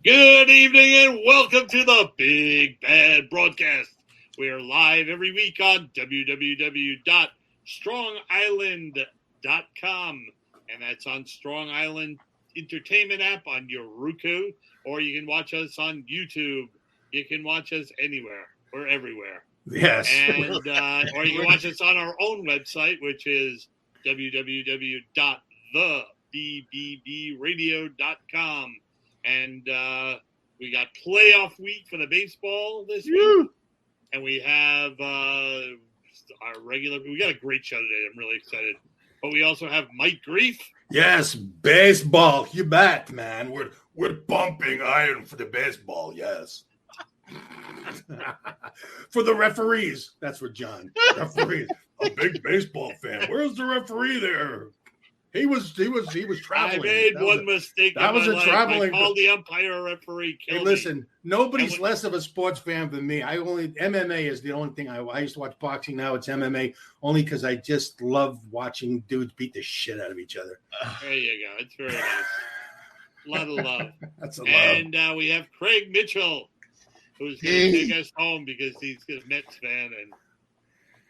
Good evening and welcome to the Big Bad Broadcast. We are live every week on www.strongisland.com, and that's on Strong Island Entertainment app on your Roku, or you can watch us on YouTube. You can watch us anywhere. We're everywhere. Yes. And or you can watch us on our own website, which is www.thebbradio.com. And we got playoff week for the baseball this week. And we have our regular – we got a great show today. I'm really excited. But we also have Mike Grief. Yes, baseball. You bet, man. We're pumping iron for the baseball, yes. For the referees. That's for John. Referees. A big baseball fan. Where's the referee there? He was traveling. I made one mistake. That was a traveling. I called the umpire a referee. Hey, listen, nobody's less of a sports fan than me. MMA is the only thing I used to watch boxing. Now it's MMA only because I just love watching dudes beat the shit out of each other. There you go. It's very nice. A lot of love. That's a and love. We have Craig Mitchell, who's going to take us home because he's a Mets fan. And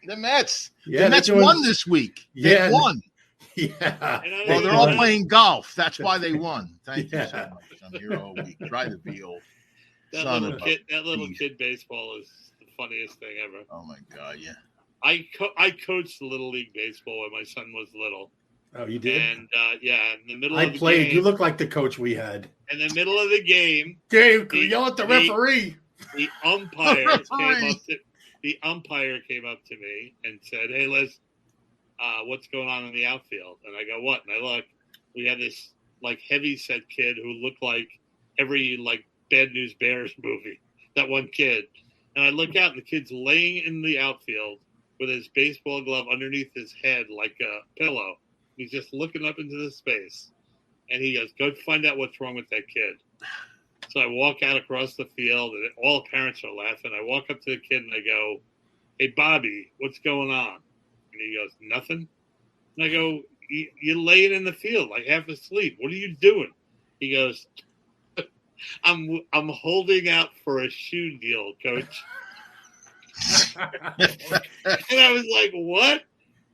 the Mets. Yeah, the Mets won this week. They won. Yeah. Well, they're all playing golf. That's why they won. Thank you so much. I'm here all week. Try to be old. That little kid baseball is the funniest thing ever. Oh my God, yeah. I coached Little League baseball when my son was little. Oh, you did? And in the middle of the game. I played. You look like the coach we had. In the middle of the game. Dave, yell at the referee. The umpire came up to me and said, "Hey, Liz, what's going on in the outfield?" And I go, "What?" And I look. We had this heavy set kid who looked like every Bad News Bears movie. That one kid. And I look out, and the kid's laying in the outfield with his baseball glove underneath his head like a pillow. He's just looking up into the space. And he goes, "Go find out what's wrong with that kid." So I walk out across the field, and all the parents are laughing. I walk up to the kid, and I go, "Hey, Bobby, what's going on?" And he goes, "Nothing." And I go, "You're laying in the field, half asleep. What are you doing?" He goes, I'm holding out for a shoe deal, coach." And I was like, "What?"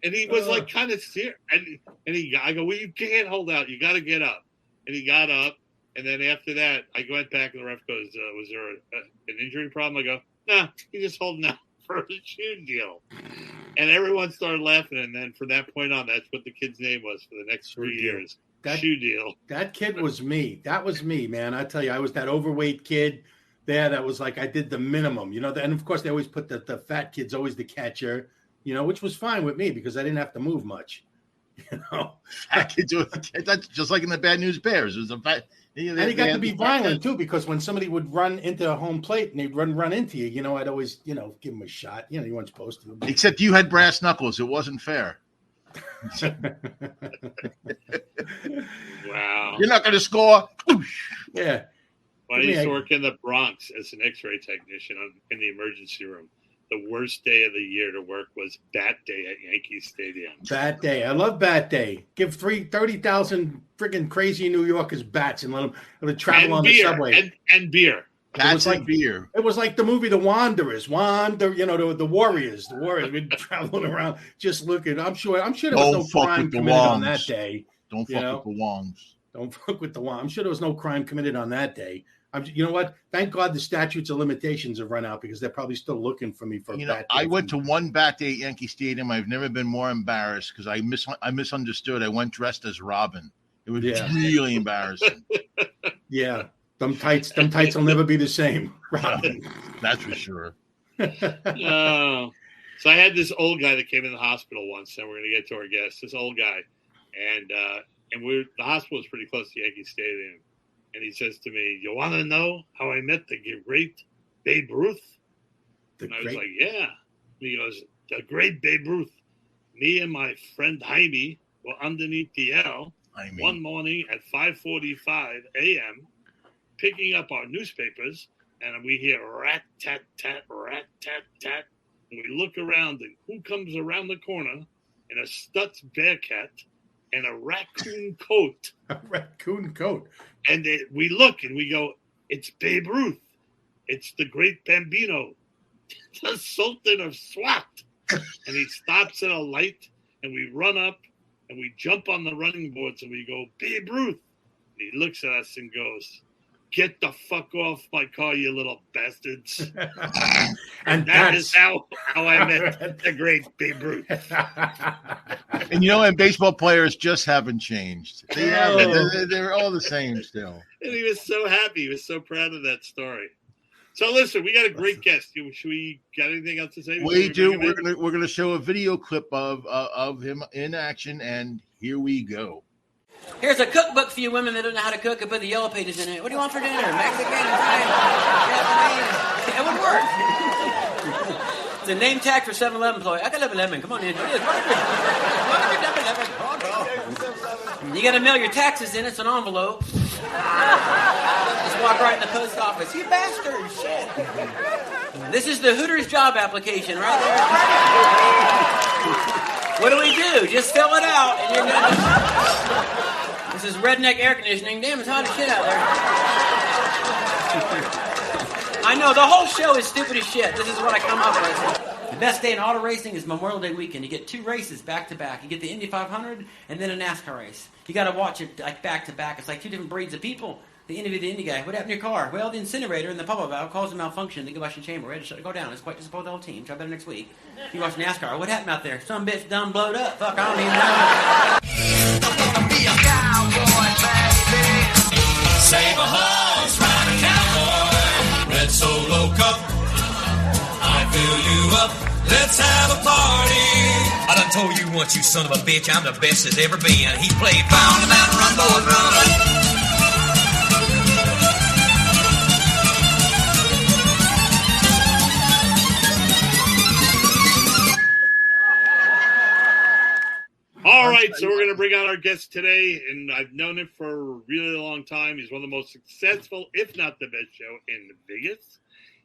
And he was kind of serious. And I go, "Well, you can't hold out. You got to get up." And he got up. And then after that, I went back, and the ref goes, "Was there an injury problem?" I go, "No, he's just holding out for a shoe deal." And everyone started laughing. And then from that point on, that's what the kid's name was for the next 3 years. Shoe deal. That kid was me. That was me, man. I tell you, I was that overweight kid there that was I did the minimum, and of course they always put the fat kid's always the catcher, which was fine with me because I didn't have to move much, Fat kids, that's just like in the Bad News Bears. It was a fat. And he got to be violent too, because when somebody would run into a home plate and they'd run into you, I'd always, give him a shot. You weren't supposed to. Except you had brass knuckles. It wasn't fair. Wow. You're not going to score. Yeah. When I used to work in the Bronx as an X-ray technician in the emergency room, the worst day of the year to work was Bat Day at Yankee Stadium. Bat Day. I love Bat Day. Give 30,000 freaking crazy New Yorkers bats and let them travel on the subway. And beer. Bats and beer. It was like the movie The Wanderers. The Warriors. The Warriors. We'd traveling around just looking. I'm sure there was no crime committed on that day. Don't fuck with the Wongs. Don't fuck with the Wongs. I'm sure there was no crime committed on that day. You know what? Thank God the statutes of limitations have run out because they're probably still looking for me for a bat day. I went to one bat day at Yankee Stadium. I've never been more embarrassed because I misunderstood. I went dressed as Robin. It was really embarrassing. Yeah. Them tights will never be the same. Robin. That's for sure. So I had this old guy that came in the hospital once, and we're going to get to our guest. This old guy. And the hospital was pretty close to Yankee Stadium. And he says to me, "You want to know how I met the great Babe Ruth?" And I was like, "Yeah." And he goes, "The great Babe Ruth. Me and my friend Jaime were underneath the L one morning at 5:45 a.m. picking up our newspapers, and we hear rat-tat-tat, rat-tat-tat. And we look around, and who comes around the corner in a Stutz Bearcat and a raccoon coat?" A raccoon coat. And we look and we go, It's Babe Ruth. It's the great Bambino, the Sultan of SWAT. And he stops at a light, and we run up, and we jump on the running boards, and we go, Babe Ruth. And he looks at us and goes, get the fuck off my car, you little bastards. And that is how I met the great Babe Ruth. And and baseball players just haven't changed. They're all the same still. And he was so happy. He was so proud of that story. So listen, we got a great guest. Should we got anything else to say? We do. We're gonna show a video clip of him in action, and here we go. Here's a cookbook for you women that don't know how to cook and put the yellow pages in it. What do you want for dinner? Mexican, Italian, Japanese. It would work. It's a name tag for 7-Eleven employee. I got 11. Come on in. What is it? You got to mail your taxes in. It's an envelope. Just walk right in the post office. You bastard. Shit. This is the Hooters job application right there. What do we do? Just fill it out and you're good. This is redneck air conditioning. Damn, it's hot as shit out there. I know, the whole show is stupid as shit. This is what I come up with. The best day in auto racing is Memorial Day weekend. You get 2 races back to back. You get the Indy 500 and then a NASCAR race. You got to watch it like back to back. It's like 2 different breeds of people. The Indy guy. What happened to your car? Well, the incinerator in the pump valve caused a malfunction in the combustion chamber. We had to shut it go down. It's quite disappointed the whole team. Try better next week. You watch NASCAR. What happened out there? Some bitch done blowed up. Fuck, I don't even know. Be a cowboy, baby. Save a horse, ride a cowboy. Red Solo Cup. I fill you up. Let's have a party. I done told you once, you son of a bitch, I'm the best as ever been. He played Pound the Mountain, Run, Boys, Run. All right, so we're going to bring out our guest today, and I've known him for a really long time. He's one of the most successful, if not the best show in Vegas.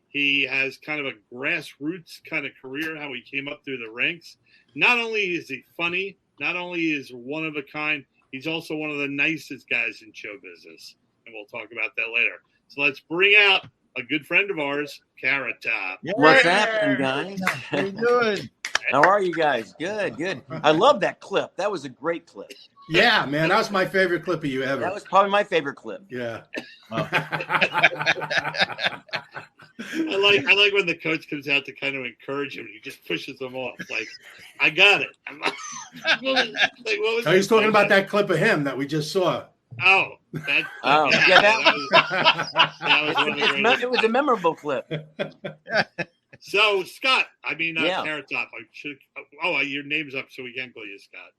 He has kind of a grassroots kind of career, how he came up through the ranks. Not only is he funny, not only is one of a kind, he's also one of the nicest guys in show business, and we'll talk about that later. So let's bring out a good friend of ours, Carrot Top. Yeah. What's happening, guys? How you doing? How are you guys? Good. I love that clip. That was a great clip. Yeah, man, that was my favorite clip of you ever. That was probably my favorite clip. Yeah. Oh. I like when the coach comes out to kind of encourage him. He just pushes him off. Like, I got it. What was he's talking about that clip of him that we just saw. Oh, that was it was a memorable clip. So, Scott, Carrot Top. Your name's up, so we can't call you Scott.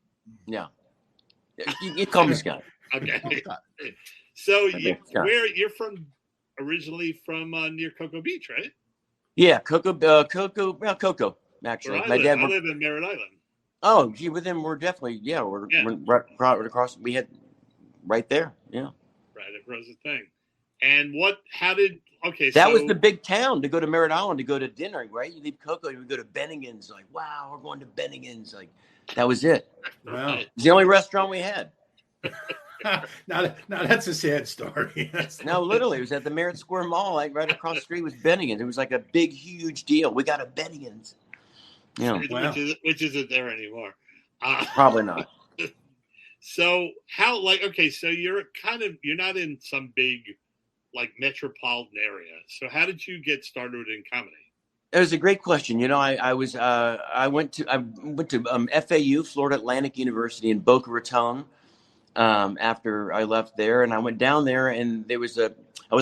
Yeah. You call me Scott. Okay. So, you're originally from near Cocoa Beach, right? Yeah, Cocoa, actually. I My dad live in Merritt Island. Oh, gee, with him, we're definitely, we're right across. We had right there, yeah. Right across the thing. And that was the big town to go to Merritt Island to go to dinner, right? You leave Cocoa, you would go to Bennigan's, like, wow, we're going to Bennigan's. Like, that was it. Wow. It was the only restaurant we had. now that's a sad story. No, literally, it was at the Merritt Square Mall, like right across the street was Bennigan's. It was like a big, huge deal. We got a Bennigan's. Yeah. Which isn't there anymore. Probably not. So so you're not in some big like metropolitan area. So how did you get started in comedy? It was a great question. I went to FAU, Florida Atlantic University in Boca Raton. After I left there, and I went down there, and I was a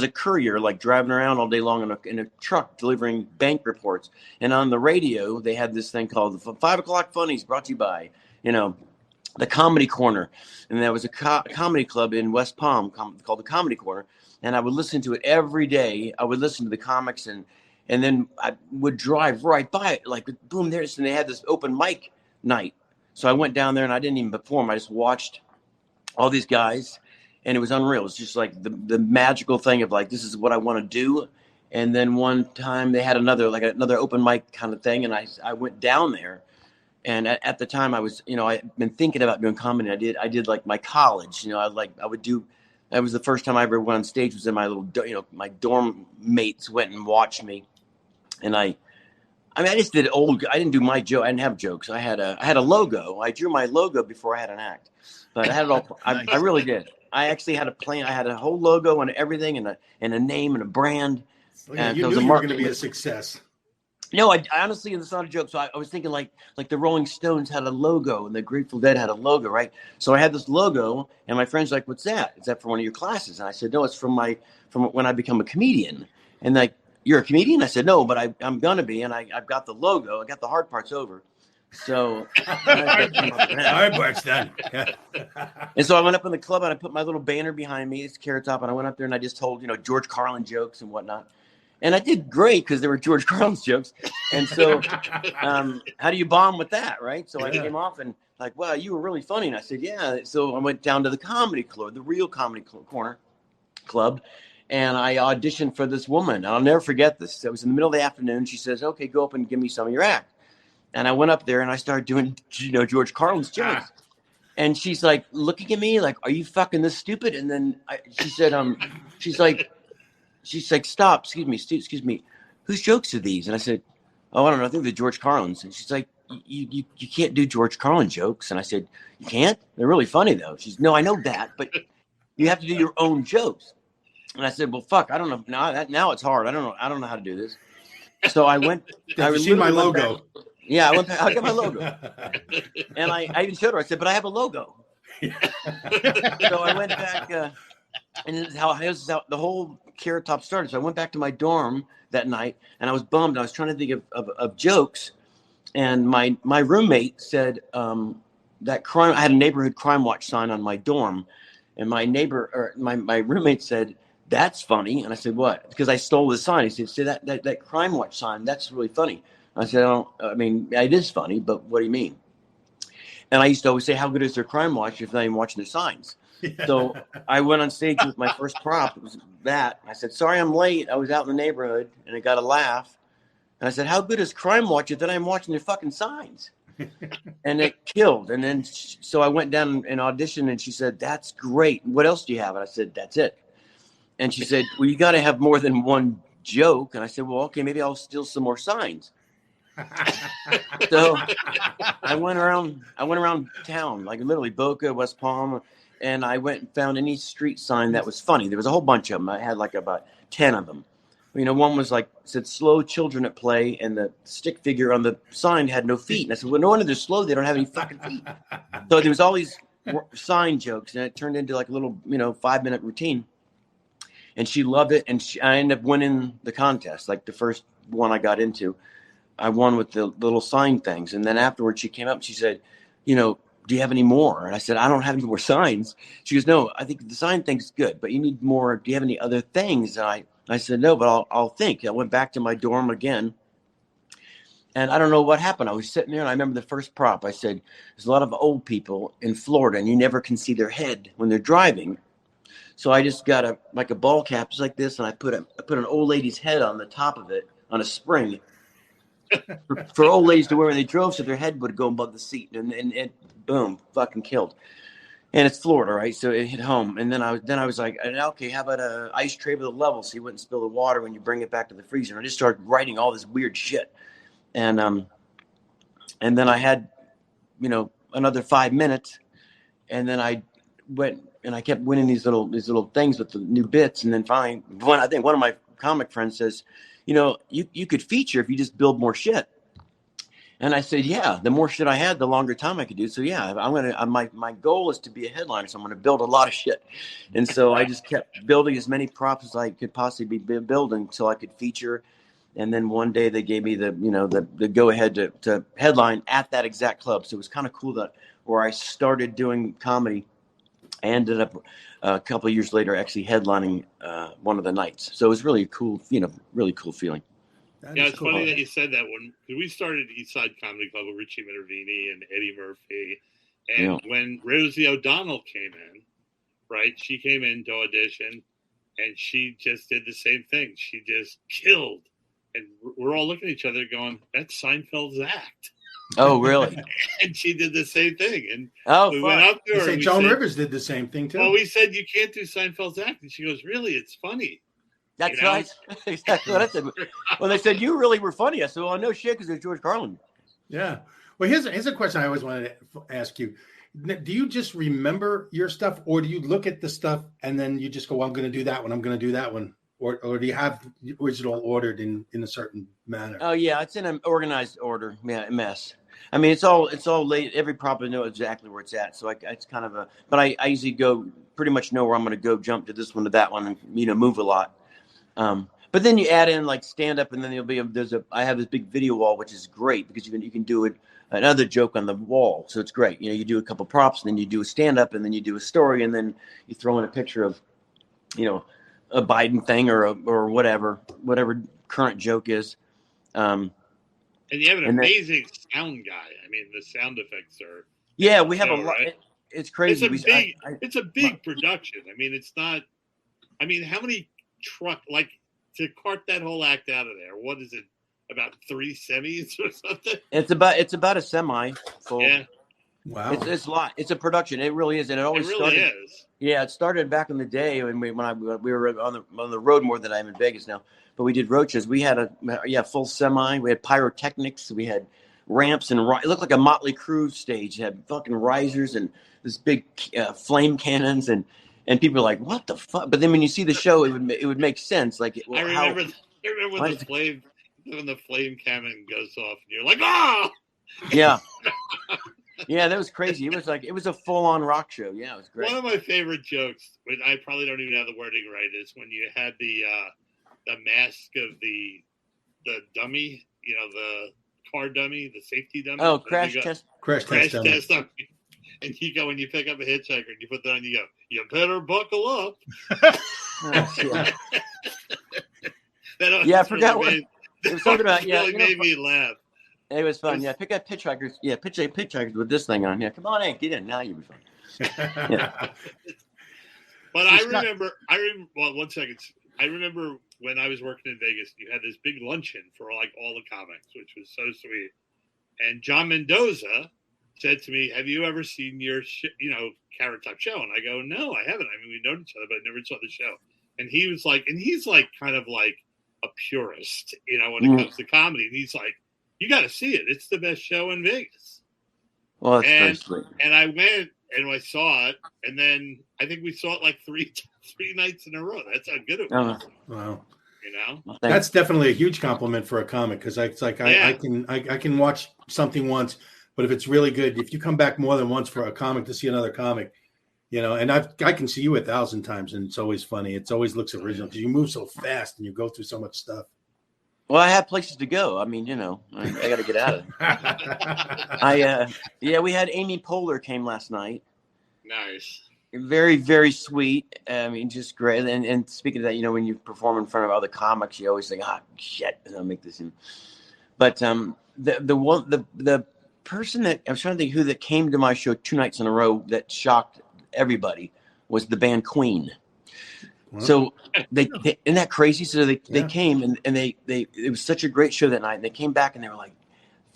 courier, like driving around all day long in a truck delivering bank reports. And on the radio, they had this thing called the 5 o'clock Funnies, brought to you by, the Comedy Corner. And there was a comedy club in West Palm called the Comedy Corner. And I would listen to it every day. I would listen to the comics, and then I would drive right by it, like boom, and they had this open mic night. So I went down there, and I didn't even perform. I just watched all these guys, and it was unreal. It's just like the magical thing of like, this is what I want to do. And then one time they had another open mic kind of thing, and I went down there. And at the time I was, I'd been thinking about doing comedy. I did like my college, I would do That was the first time I ever went on stage. Was in my little, my dorm mates went and watched me, and I just did I didn't do my joke. I didn't have jokes. I had a logo. I drew my logo before I had an act, but I had it all. Nice. I really did. I actually had a plan. I had a whole logo and everything, and a name and a brand. You knew you were going to be a success. No, I honestly, it's not a joke. So I was thinking like the Rolling Stones had a logo and the Grateful Dead had a logo, right? So I had this logo, and my friend's like, "What's that? Is that for one of your classes?" And I said, "No, it's from when I become a comedian." And like, "You're a comedian?" I said, "No, but I'm gonna be." And I've got the logo. I got the hard parts over. So hard part's done. And so I went up in the club and I put my little banner behind me. It's Carrot Top, and I went up there and I just told George Carlin jokes and whatnot. And I did great because they were George Carlin's jokes. And so how do you bomb with that, right? So I came off and like, wow, you were really funny. And I said, yeah. So I went down to the comedy club, the real comedy corner club, and I auditioned for this woman. And I'll never forget this. It was in the middle of the afternoon. She says, okay, go up and give me some of your act. And I went up there and I started doing, George Carlin's jokes. And she's like looking at me like, are you fucking this stupid? And then she said, she's like, stop, excuse me. Whose jokes are these? And I said, oh, I don't know. I think they're George Carlin's. And she's like, you can't do George Carlin jokes. And I said, you can't? They're really funny though. She's, no, I know that, but you have to do your own jokes. And I said, well, fuck, I don't know. Now it's hard. I don't know how to do this. So I went. Did you see my logo? Yeah, I got my logo. And I even showed her. I said, but I have a logo. So I went back, and this is how the whole Carrot Top started. So I went back to my dorm that night, and I was bummed. I was trying to think of jokes, and my roommate said that crime. I had a neighborhood crime watch sign on my dorm, and my roommate said, that's funny. And I said, what? Because I stole the sign. He said, see that crime watch sign, that's really funny. I said, it is funny, but what do you mean? And I used to always say, how good is their crime watch if they're not even watching their signs? So I went on stage with my first prop. It was that. I said, sorry, I'm late. I was out in the neighborhood, and I got a laugh. And I said, how good is crime watch if they're not even watching their fucking signs? And it killed. And then so I went down and auditioned, and she said, that's great. What else do you have? And I said, that's it. And she said, well, you got to have more than one joke. And I said, well, okay, maybe I'll steal some more signs. So I went around town, like literally Boca, West Palm, and I went and found any street sign that was funny. There was a whole bunch of them. I had like about 10 of them. One was like said slow children at play, and the stick figure on the sign had no feet. And I said, well, no wonder they're slow. They don't have any fucking feet. So there was all these sign jokes, and it turned into like a little 5-minute routine. And she loved it, and I ended up winning the contest. Like the first one I got into, I won with the little sign things. And then afterwards she came up and she said, do you have any more? And I said, I don't have any more signs. She goes, no, I think the sign thing's good, but you need more. Do you have any other things? And I said, no, but I'll think. I went back to my dorm again. And I don't know what happened. I was sitting there, and I remember the first prop. I said, there's a lot of old people in Florida, and you never can see their head when they're driving. So I just got a ball cap just like this, and I put an old lady's head on the top of it on a spring for old ladies to wear when they drove, so their head would go above the seat, and it boom, fucking killed. And it's Florida, right? So it hit home. And then I was like, okay, how about a ice tray with a level so you wouldn't spill the water when you bring it back to the freezer? And I just started writing all this weird shit. And then I had, another 5 minutes, and then I went and I kept winning these little things with the new bits. And then finally, I think one of my comic friends says, you could feature if you just build more shit. And I said, yeah, the more shit I had, the longer time I could do. So yeah, my goal is to be a headliner. So I'm going to build a lot of shit. And so I just kept building as many props as I could possibly be building until I could feature. And then one day they gave me the go ahead to headline at that exact club. So it was kind of cool that where I started doing comedy, I ended up a couple of years later actually headlining one of the nights. So it was really cool, really cool feeling. It's cool. Funny that you said that because we started Eastside Comedy Club with Richie Minervini and Eddie Murphy. And when Rosie O'Donnell came in, right, she came in to audition and she just did the same thing. She just killed. And we're all looking at each other going, that's Seinfeld's act. Oh, really? And she did the same thing. And we fun. went up to They her. say We Joan said, Rivers did the same thing too. well, we said, you can't do Seinfeld's act. And she goes, really? It's funny. That's You know? right. Exactly what I said. Well, they said you really were funny. I said, well, no shit, because it's George Carlin. Yeah. Well, here's a question I always wanted to ask you. Do you just remember your stuff, or do you look at the stuff and then you just go, well, I'm going to do that one, I'm going to do that one? Or do you have the original ordered in a certain manner? Oh, yeah. It's in an organized order. Yeah, mess. I mean, it's all late. Every prop I know exactly where it's at. So it's kind of but I usually go pretty much know where I'm going to go, jump to this one, to that one, and, move a lot. But then you add in like stand up, and then I have this big video wall, which is great because you can do another joke on the wall. So it's great. You do a couple props, and then you do a stand up, and then you do a story, and then you throw in a picture of, a Biden thing or whatever current joke is. And you have an amazing sound guy. I mean, the sound effects are. Yeah, we have a lot. Right? It's crazy. It's a big production. I mean, it's not. I mean, how many to cart that whole act out of there? What is it? About 3 semis or something? It's about a semi full. Yeah. Wow. It's a lot. It's a production. It really is, and it always really started. Is. Yeah, it started back in the day when we were on the road more than I'm in Vegas now. But we did road shows. We had a full semi. We had pyrotechnics. We had ramps and it looked like a Motley Crue stage. It had fucking risers and this big flame cannons and people were like, "What the fuck?" But then when you see the show, it would make sense. Like I remember when the flame cannon goes off, and you're like, "Ah!" Yeah. Yeah, that was crazy. It was a full-on rock show. Yeah, it was great. One of my favorite jokes, which I probably don't even have the wording right, is when you had the mask of the dummy, the car dummy, the safety dummy. Oh, crash test dummy. And you go, when you pick up a hitchhiker and you put that on, you go, you better buckle up. Yeah, I forgot what it was talking about. It really made me laugh. It was fun. Yeah, pick up hitchhikers. Yeah, hitchhikers with this thing on. Yeah, come on in, get in. Now you'll be fine. Yeah. But well, 1 second. I remember when I was working in Vegas, you had this big luncheon for like all the comics, which was so sweet. And John Mendoza said to me, "Have you ever seen your Carrot Top show?" And I go, "No, I haven't. I mean, we know each other, but I never saw the show." And he was like, and he's like kind of like a purist, when it comes to comedy. And he's like, "You got to see it. It's the best show in Vegas." Well, that's very sweet. And I went and I saw it, and then I think we saw it like three nights in a row. That's how good it was. Wow. Well, that's definitely a huge compliment for a comic, because it's like I can watch something once, but if it's really good, if you come back more than once for a comic to see another comic, and I can see you 1,000 times, and it's always funny. It always looks original because you move so fast and you go through so much stuff. Well, I have places to go. I mean, I got to get out of it. We had Amy Poehler came last night. Nice. Very, very sweet. I mean, just great. And speaking of that, when you perform in front of other comics, you always think, shit, I'll make this in. But the person that I was trying to think who that came to my show 2 nights in a row that shocked everybody was the band Queen. So they isn't that crazy? So they came and they it was such a great show that night. And they came back and they were like,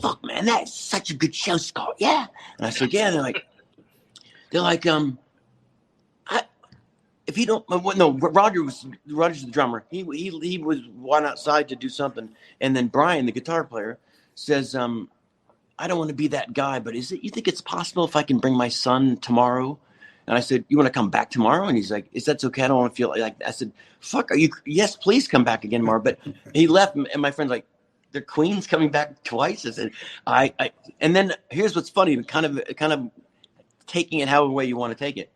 "Fuck, man, that's such a good show, Scott." Yeah. And I said, "Yeah." And they're like, if you don't, no, Roger's the drummer. He was went outside to do something, and then Brian, the guitar player, says, "I don't want to be that guy, but you think it's possible if I can bring my son tomorrow?" And I said, "You want to come back tomorrow?" And he's like, "Is that okay? I don't want to feel like." I said, "Fuck, are you? Yes, please come back again tomorrow." But he left, and my friend's like, "The Queen's coming back twice." I said, and then here's what's funny, kind of taking it however way you want to take it.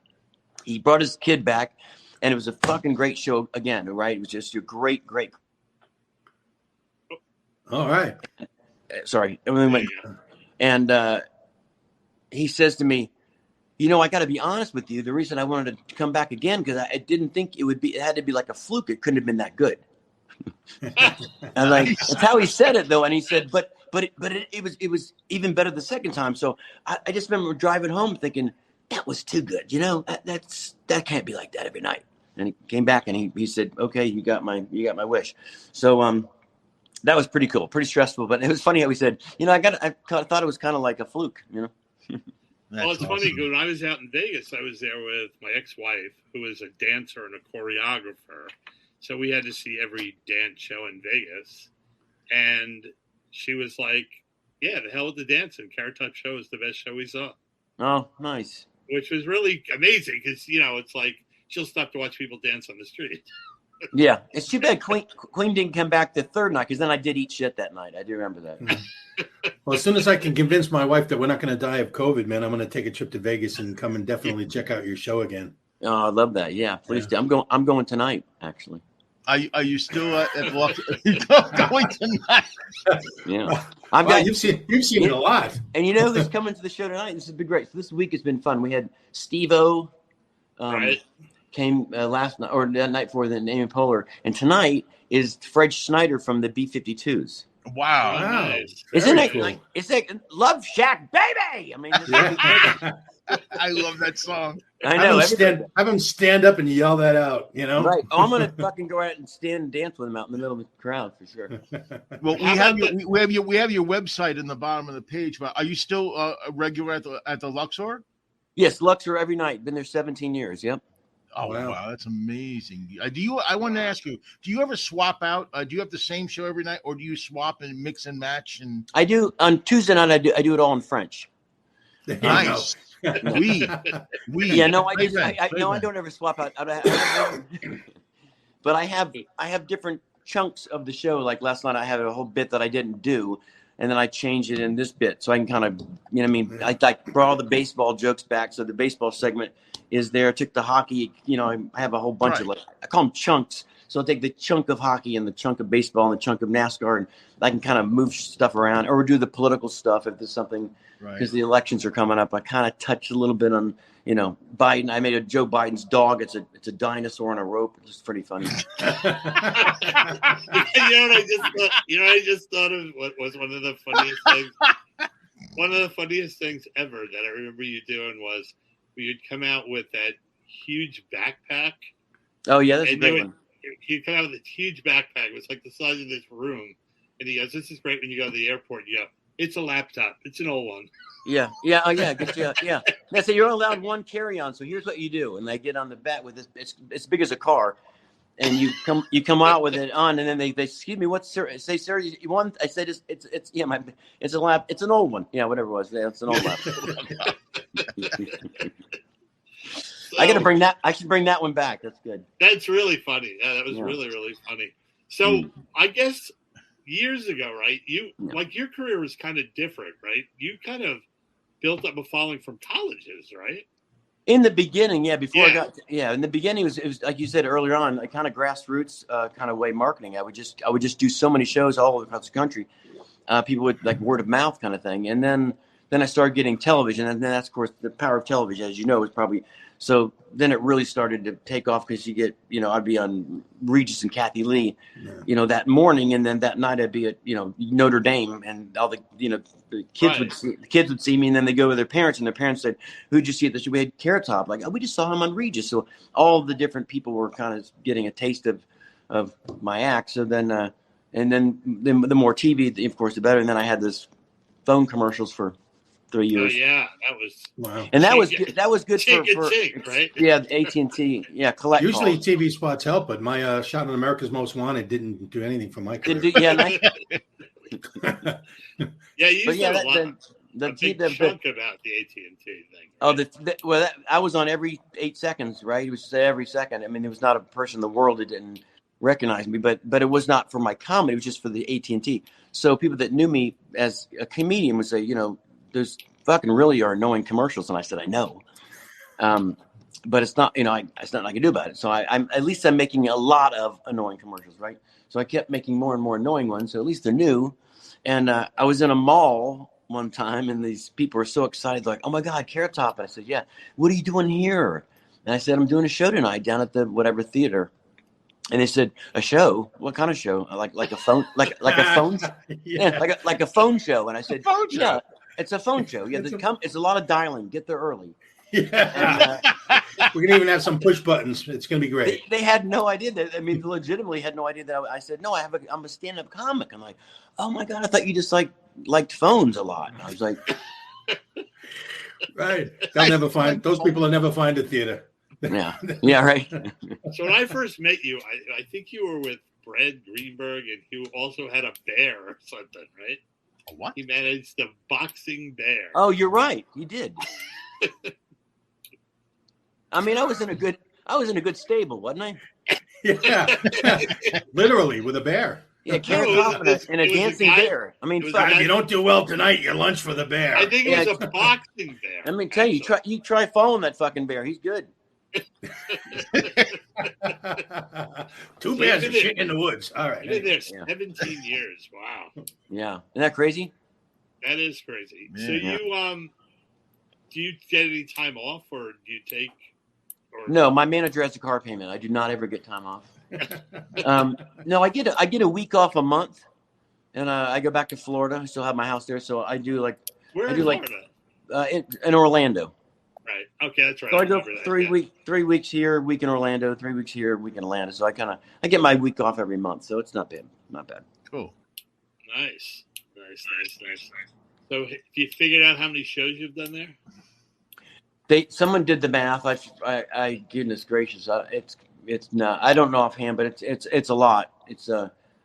He brought his kid back, and it was a fucking great show again, right? It was just a great. All right. Sorry. And he says to me, "I got to be honest with you. The reason I wanted to come back again because I didn't think it had to be like a fluke. It couldn't have been that good." And that's how he said it though. And he said, but it was even better the second time. So I just remember driving home thinking that was too good. That can't be like that every night. And he came back and he said, "Okay, you got my wish." So that was pretty cool, pretty stressful. But it was funny how we said, I thought it was kind of like a fluke, Well, it's funny because when I was out in Vegas, I was there with my ex-wife, who is a dancer and a choreographer. So we had to see every dance show in Vegas. And she was like, yeah, the hell with the dancing. Carrot Top Show is the best show we saw. Oh, nice. Which was really amazing because, it's like she'll stop to watch people dance on the street. Yeah, it's too bad Queen didn't come back the third night because then I did eat shit that night. I do remember that. Well, as soon as I can convince my wife that we're not going to die of COVID, man, I'm going to take a trip to Vegas and come and definitely check out your show again. Oh, I love that. Yeah, please do. I'm going tonight, actually. Are you still at Luxor? Going tonight? Yeah. You've seen it a lot. And you know who's coming to the show tonight? This has been great. So this week has been fun. We had Steve-O. Right. Came last night or the night before, then Amy Poehler, and tonight is Fred Schneider from the B-52s. Wow. Nice. Isn't it? Cool. Like, it's like Love Shack, baby. I mean, I love that song. I know. Have him stand up and yell that out. Right. Oh, I'm gonna fucking go out and stand and dance with him out in the middle of the crowd for sure. Well, we have your website in the bottom of the page. But are you still a regular at the Luxor? Yes, Luxor every night. Been there 17 years. Yep. Oh wow, that's amazing. I want to ask you, do you ever swap out? Do you have the same show every night, or do you swap and mix and match? And I do on Tuesday night. I do it all in French. Nice. We. Yeah, no, I don't ever swap out. But I have different chunks of the show. Like last night, I had a whole bit that I didn't do, and then I changed it in this bit, so I can kind of, I brought all the baseball jokes back, so the baseball segment is there. I took the hockey, I have a whole bunch of I call them chunks. So I'll take the chunk of hockey and the chunk of baseball and the chunk of NASCAR, and I can kind of move stuff around or do the political stuff if there's something, because the elections are coming up. I kind of touch a little bit on, Biden. I made a Joe Biden's dog. It's a dinosaur on a rope. It's just pretty funny. I just thought of what was one of the funniest things. One of the funniest things ever that I remember you doing was you'd come out with that huge backpack. Oh yeah, that's a great one. He'd come out with this huge backpack. It was like the size of this room. And he goes, this is great when you go to the airport. You go, it's a laptop. It's an old one. Yeah. Oh, yeah. Yeah. They say you're only allowed one carry-on. So here's what you do. And they get on the back with this. It's as big as a car. And you come out with it on. And then they excuse me, what's sir? Say, sir, you want? I said, it's a lap. It's an old one. Yeah, whatever it was. Yeah, it's an old laptop. I got to bring that. I should bring that one back. That's good. That's really funny. Yeah, that was really, really funny. So I guess years ago, right? Like your career was kind of different, right? You kind of built up a following from colleges, right? In the beginning, yeah. Before I got, in the beginning, it was like you said earlier on, a kind of grassroots kind of way marketing. I would just do so many shows all across the country. People would like word of mouth kind of thing, and then I started getting television, and then that's of course the power of television, as you know, is probably. So then it really started to take off because you get, I'd be on Regis and Kathy Lee, that morning, and then that night I'd be at, Notre Dame, and all the, the kids would see me, and then they go with their parents, and their parents said, "Who'd you see at the show?" We had Carrot Top, like, "Oh, we just saw him on Regis." So all the different people were kind of getting a taste of my act. So then, and then the more TV, of course, the better. And then I had this phone commercials for 3 years. Oh, yeah, that was wow. And that was good for right? Yeah, AT&T. Yeah, collect. Usually calls. TV spots help, but my shot on America's Most Wanted didn't do anything for my career. Yeah, you used to have a lot. The chunk about the AT&T thing. Right? Oh, I was on every 8 seconds, right? It was every second. I mean, there was not a person in the world that didn't recognize me, but it was not for my comedy. It was just for the AT&T. So people that knew me as a comedian would say, there's fucking really are annoying commercials. And I said, I know. But it's not, it's not I can do about it. So I'm at least I'm making a lot of annoying commercials, right? So I kept making more and more annoying ones. So at least they're new. And I was in a mall one time, and these people were so excited, like, "Oh my God, Carrot Top!" And I said, "Yeah, what are you doing here?" And I said, "I'm doing a show tonight down at the whatever theater." And they said, "A show? What kind of show? Like a phone, like a phone, like a phone show?" And I said, phone show. "Yeah." It's a phone show. Yeah, it's a lot of dialing. Get there early. Yeah. And, we're gonna even have some push buttons. It's gonna be great. They had no idea that. I mean, legitimately had no idea that. I said, no, I'm a stand-up comic. I'm like, oh my god, I thought you just liked phones a lot. And I was like, right. They'll never find those people. Will never find a theater. Yeah, right. So when I first met you, I think you were with Brad Greenberg, and he also had a bear or something, right? A what? He managed a boxing bear. Oh, you're right. He did. I mean, I was in a good stable, wasn't I? Yeah. Literally with a bear. Yeah, Karen Kaufman and a dancing bear. I mean, if you don't do well tonight, your lunch for the bear. I think it was a boxing bear. Let me tell you, you try following that fucking bear. He's good. Two bears are shitting in the woods. All right. You've been there 17 years. Wow. Yeah. Isn't that crazy? That is crazy. Yeah. So you do you get any time off, or do you take? No, my manager has a car payment. I do not ever get time off. No, I get a week off a month, and I go back to Florida. I still have my house there, so I do like. Where I in do Florida? In Orlando. Right. Okay, that's right. So I go 3 weeks here, week in Orlando, 3 weeks here, week in Atlanta. So I get my week off every month. So it's not bad. Not bad. Cool. Nice. So have you figured out how many shows you've done there? Someone did the math. I goodness gracious, it's not. I don't know offhand, but it's a lot.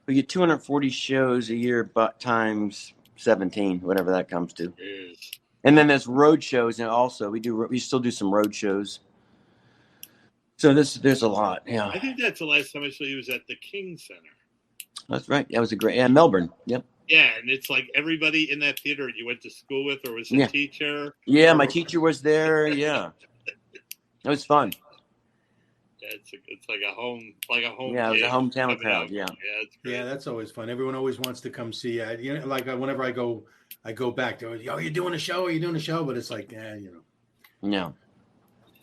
We get 240 shows a year, but times 17, whatever that comes to. It is. And then there's road shows, and also we still do some road shows. So there's a lot. Yeah. I think that's the last time I saw you was at the King Center. That's right. That was a great. Melbourne. Yep. Yeah, and it's like everybody in that theater you went to school with, or was a teacher. Yeah, my teacher was there. Yeah, it was fun. Yeah, it's like a home. Yeah, it was a hometown crowd. Yeah. It's great. Yeah, that's always fun. Everyone always wants to come see. Whenever I go back, they're always, you're doing a show? Are you doing a show? But it's like, No.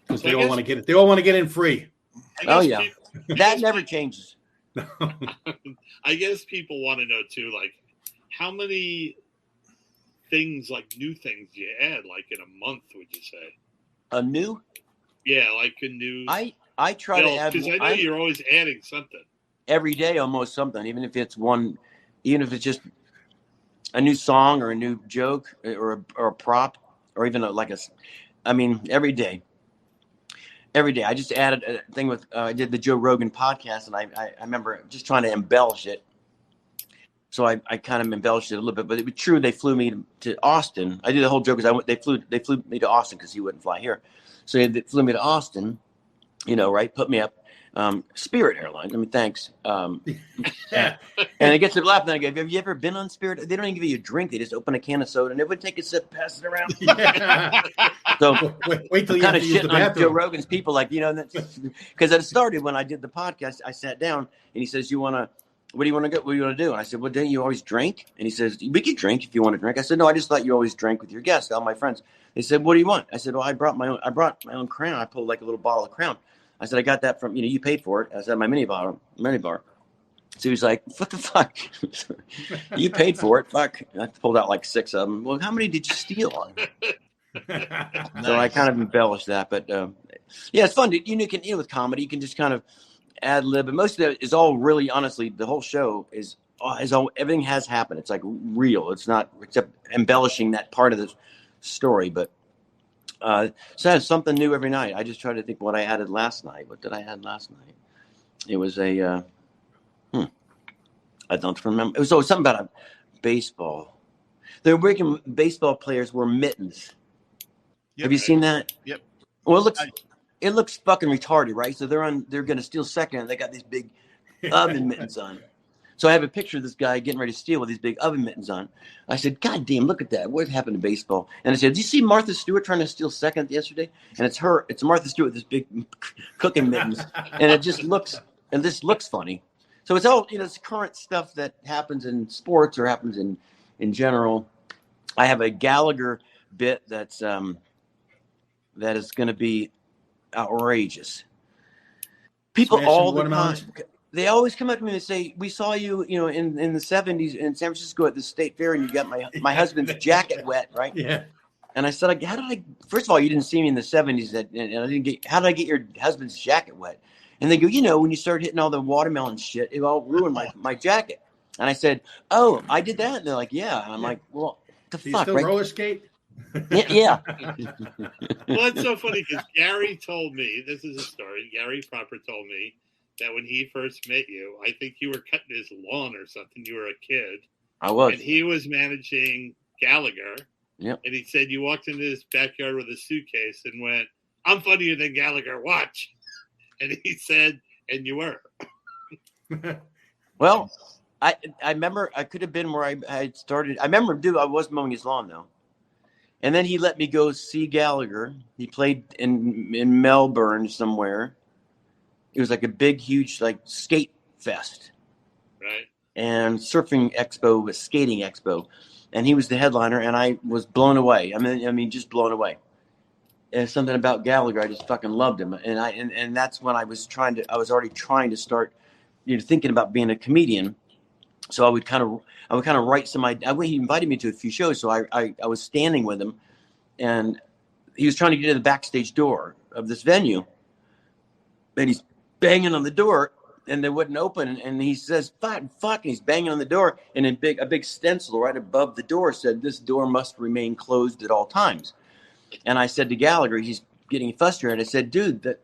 Because they all want to get it. They all want to get in free. Oh yeah, that never changes. I guess people want to know too, like how many things, like new things, you add, like in a month? Would you say a new? Yeah, like a new. I try to add, because I know you're always adding something every day, almost something, even if it's just a new song or a new joke or a prop or even every day. Every day. I just added a thing with, I did the Joe Rogan podcast, and I remember just trying to embellish it. So I kind of embellished it a little bit, but it was true. They flew me to Austin. I did the whole joke because they flew me to Austin because he wouldn't fly here. So they flew me to Austin, right? Put me up. Spirit Airlines. I mean, thanks. And it gets to laughing. I go, have you ever been on Spirit? They don't even give you a drink. They just open a can of soda and everyone take a sip, pass it around. Yeah. So wait till you kind of use the shitting on bathroom. Joe Rogan's people, because it started when I did the podcast. I sat down and he says, what do you want to go? What do you want to do? And I said, well, don't you always drink? And he says, we can drink if you want to drink. I said, no, I just thought you always drank with your guests, all my friends. They said, what do you want? I said, well, I brought my own Crown. I pulled like a little bottle of Crown. I said, I got that from, you paid for it. I said, my mini bar. So he was like, what the fuck? You paid for it. Fuck. I pulled out like 6 of them. Well, how many did you steal? Nice. So I kind of embellished that. But yeah, it's fun. You can, with comedy, you can just kind of ad lib. And most of it is all really, honestly, the whole show is all, everything has happened. It's like real. It's not, except embellishing that part of the story. But so I have something new every night. I just try to think what I added last night. What did I add last night? It was I don't remember. It was something about a baseball. The American baseball players wear mittens. Yep. Have you seen that? Yep. Well, it looks fucking retarded, right? So they're going to steal second, and they got these big oven mittens on. So I have a picture of this guy getting ready to steal with these big oven mittens on. I said, God damn, look at that. What happened to baseball? And I said, did you see Martha Stewart trying to steal second yesterday? And it's Martha Stewart with this big cooking mittens. And this looks funny. So it's all, it's current stuff that happens in sports or happens in general. I have a Gallagher bit that is going to be outrageous. People Smashing all the watermelons? time. they always come up to me and say, "We saw you, you know, in the '70s in San Francisco at the State Fair, and you got my husband's jacket wet, right?" Yeah. And I said, like, "How did I? First of all, you didn't see me in the '70s, and I didn't get. How did I get your husband's jacket wet?" And they go, "You know, when you started hitting all the watermelon shit, it all ruined my jacket." And I said, "Oh, I did that." And they're like, "Yeah." And I'm like, "Well, the Do you fuck, still right?" roller skate? Yeah. Well, it's so funny because Gary told me, this is a story. Gary Proper told me that when he first met you, I think you were cutting his lawn or something. You were a kid. I was. And he was managing Gallagher. Yep. And he said you walked into his backyard with a suitcase and went, "I'm funnier than Gallagher. Watch." And he said, and you were. Well, I remember I could have been where I had started. I remember, dude, I was mowing his lawn though. And then he let me go see Gallagher. He played in Melbourne somewhere. It was like a big, huge, like skate fest. Right. And surfing expo, a skating expo. And he was the headliner, and I was blown away. I mean, just blown away. And something about Gallagher, I just fucking loved him. And that's when I was already trying to start, you know, thinking about being a comedian. So I would kind of write some ideas. He invited me to a few shows, so I was standing with him, and he was trying to get to the backstage door of this venue, and he's banging on the door, and they wouldn't open. And he says, "Fuck!" And he's banging on the door, and a big stencil right above the door said, "This door must remain closed at all times." And I said to Gallagher, he's getting frustrated. I said, "Dude, they're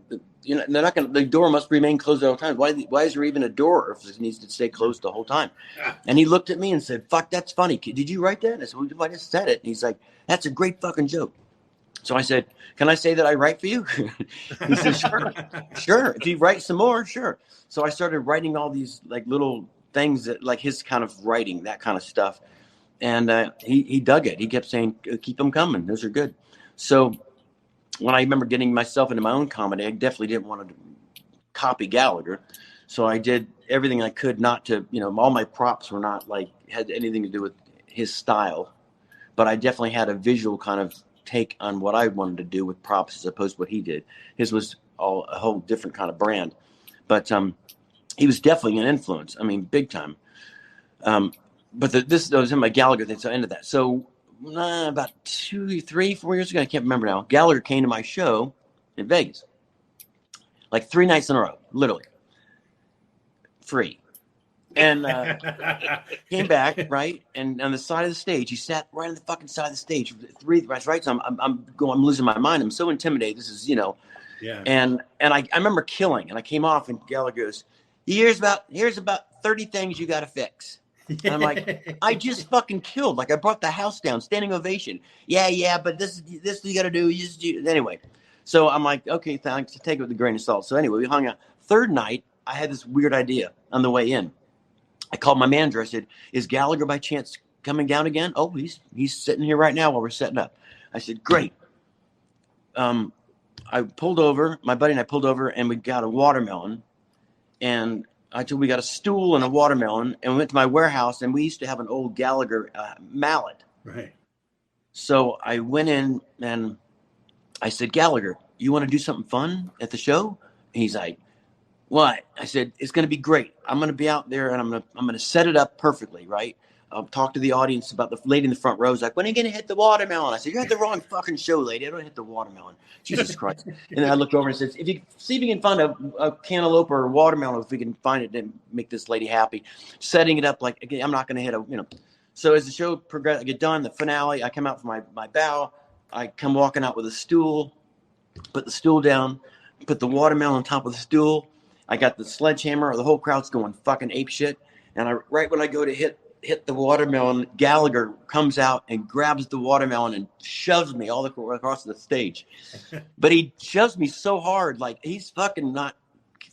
not going. The door must remain closed at all times. Why is there even a door if it needs to stay closed the whole time?" And he looked at me and said, "Fuck, that's funny. Did you write that?" And I said, "Well, I just said it." And he's like, "That's a great fucking joke." So I said, "Can I say that I write for you?" He said, "Sure. If you write some more, sure." So I started writing all these like little things that like his kind of writing, that kind of stuff. And he dug it. He kept saying, "Keep them coming. Those are good." So when I remember getting myself into my own comedy, I definitely didn't want to copy Gallagher. So I did everything I could not to, you know, all my props were not like had anything to do with his style, but I definitely had a visual kind of take on what I wanted to do with props as opposed to what he did. His was all a whole different kind of brand, but he was definitely an influence. I mean, big time. But this was in my Gallagher thing, so I ended that. So about 2, 3, 4 years ago, I can't remember now, Gallagher came to my show in Vegas. Like 3 nights in a row, literally. Free. And came back, right? And on the side of the stage, he sat right on the fucking side of the stage. 3 right. So I'm losing my mind. I'm so intimidated. This is, you know. Yeah. And I remember killing, and I came off, and Gallagher goes, here's about 30 things you got to fix. And I'm like, I just fucking killed. Like I brought the house down, standing ovation. Yeah, but this you got to do. You just do anyway. So I'm like, okay, thanks. Take it with a grain of salt. So anyway, we hung out. 3rd night, I had this weird idea on the way in. I called my manager. I said, "Is Gallagher by chance coming down again?" "Oh, he's sitting here right now while we're setting up." I said, "Great." I pulled over. My buddy and I pulled over, and we got a watermelon. And I told we got a stool and a watermelon, and we went to my warehouse, and we used to have an old Gallagher mallet. Right. So I went in and I said, "Gallagher, you want to do something fun at the show?" And he's like, "What?" I said, "It's going to be great. I'm going to be out there, and I'm going to set it up perfectly, right? I'll talk to the audience about the lady in the front row. Is like, when are you going to hit the watermelon?" I said, "You're at the wrong fucking show, lady. I don't hit the watermelon." Jesus Christ. And then I looked over and said, "If you see if you can find a cantaloupe or a watermelon, if we can find it, then make this lady happy." Setting it up like, again, I'm not going to hit a, you know. So as the show progressed, I get done, the finale, I come out for my bow. I come walking out with a stool, put the stool down, put the watermelon on top of the stool. I got the sledgehammer, the whole crowd's going fucking ape shit. And right when I go to hit the watermelon, Gallagher comes out and grabs the watermelon and shoves me all across the stage. But he shoves me so hard, like he's fucking not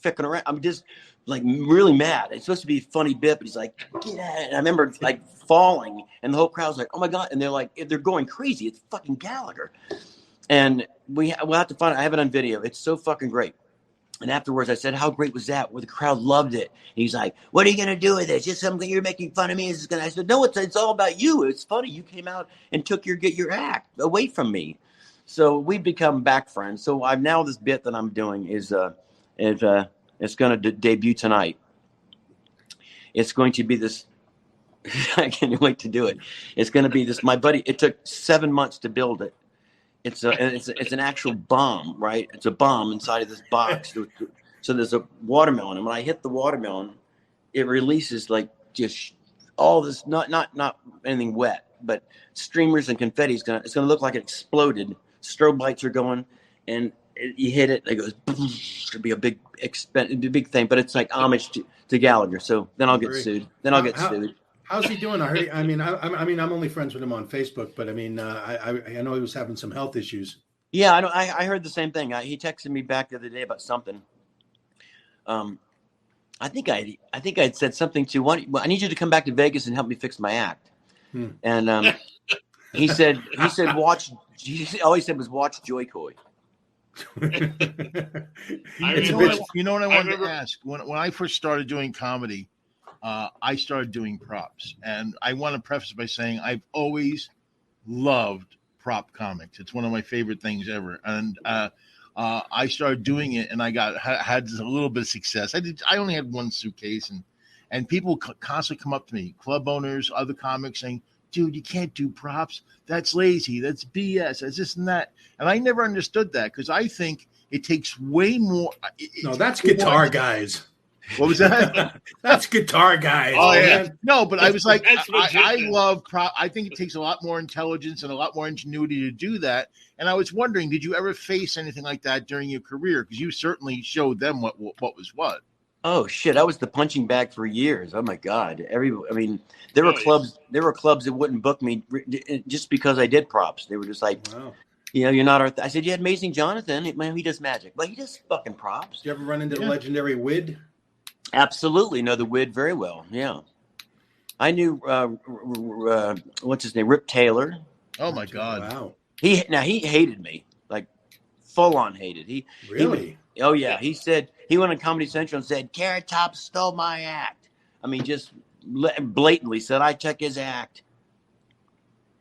fucking around. I'm just like really mad. It's supposed to be a funny bit, but he's like, "Get at it." And I remember like falling, and the whole crowd's like, "Oh my God." And they're going crazy. It's fucking Gallagher. And we'll have to find it. I have it on video. It's so fucking great. And afterwards, I said, "How great was that?" Well, the crowd loved it. And he's like, "What are you going to do with it? Just something you're making fun of me?" I said, "No, it's all about you. It's funny. You came out and took your act away from me." So we've become back friends. So I've now this bit that I'm doing is it's going to debut tonight. It's going to be this. I can't wait to do it. It's going to be this. My buddy. It took 7 months to build it. It's an actual bomb, right? It's a bomb inside of this box. So there's a watermelon, and when I hit the watermelon, it releases like just all this, not anything wet, but streamers and confetti. It's gonna look like it exploded. Strobe lights are going, and you hit it, and it goes. It'll be a big thing, but it's like homage to Gallagher. So then I'll get sued. Sued. How's he doing? I heard. I mean, I'm only friends with him on Facebook, but I mean, I know he was having some health issues. Yeah, I know. I heard the same thing. He texted me back the other day about something. I think I'd said something to I need you to come back to Vegas and help me fix my act. And he said watch. All he said was watch Joy Coy. You know what I wanted to ask? When I first started doing comedy, I started doing props, and I want to preface by saying I've always loved prop comics. It's one of my favorite things ever, and I started doing it, and I had a little bit of success. I only had one suitcase, and people constantly come up to me, club owners, other comics, saying, "Dude, you can't do props. That's lazy. That's BS. That's this and that." And I never understood that because I think it takes way more. No, that's guitar guys. What was that? That's guitar guys. Oh, yeah. Man. No, but I was like, I love prop. I think it takes a lot more intelligence and a lot more ingenuity to do that. And I was wondering, did you ever face anything like that during your career? Because you certainly showed them what was what. Oh shit! I was the punching bag for years. Oh my god! There were clubs that wouldn't book me just because I did props. They were just like, wow. You're not our. I said, yeah, Amazing Jonathan. Man, he does magic, but he does fucking props. Did you ever run into the legendary Wid? Absolutely, know the Wid very well. Yeah, I knew what's his name, Rip Taylor. Oh my god! Wow. He hated me, like full on hated. He really. Oh yeah, he said he went on Comedy Central and said Carrot Top stole my act. I mean, just blatantly said I took his act.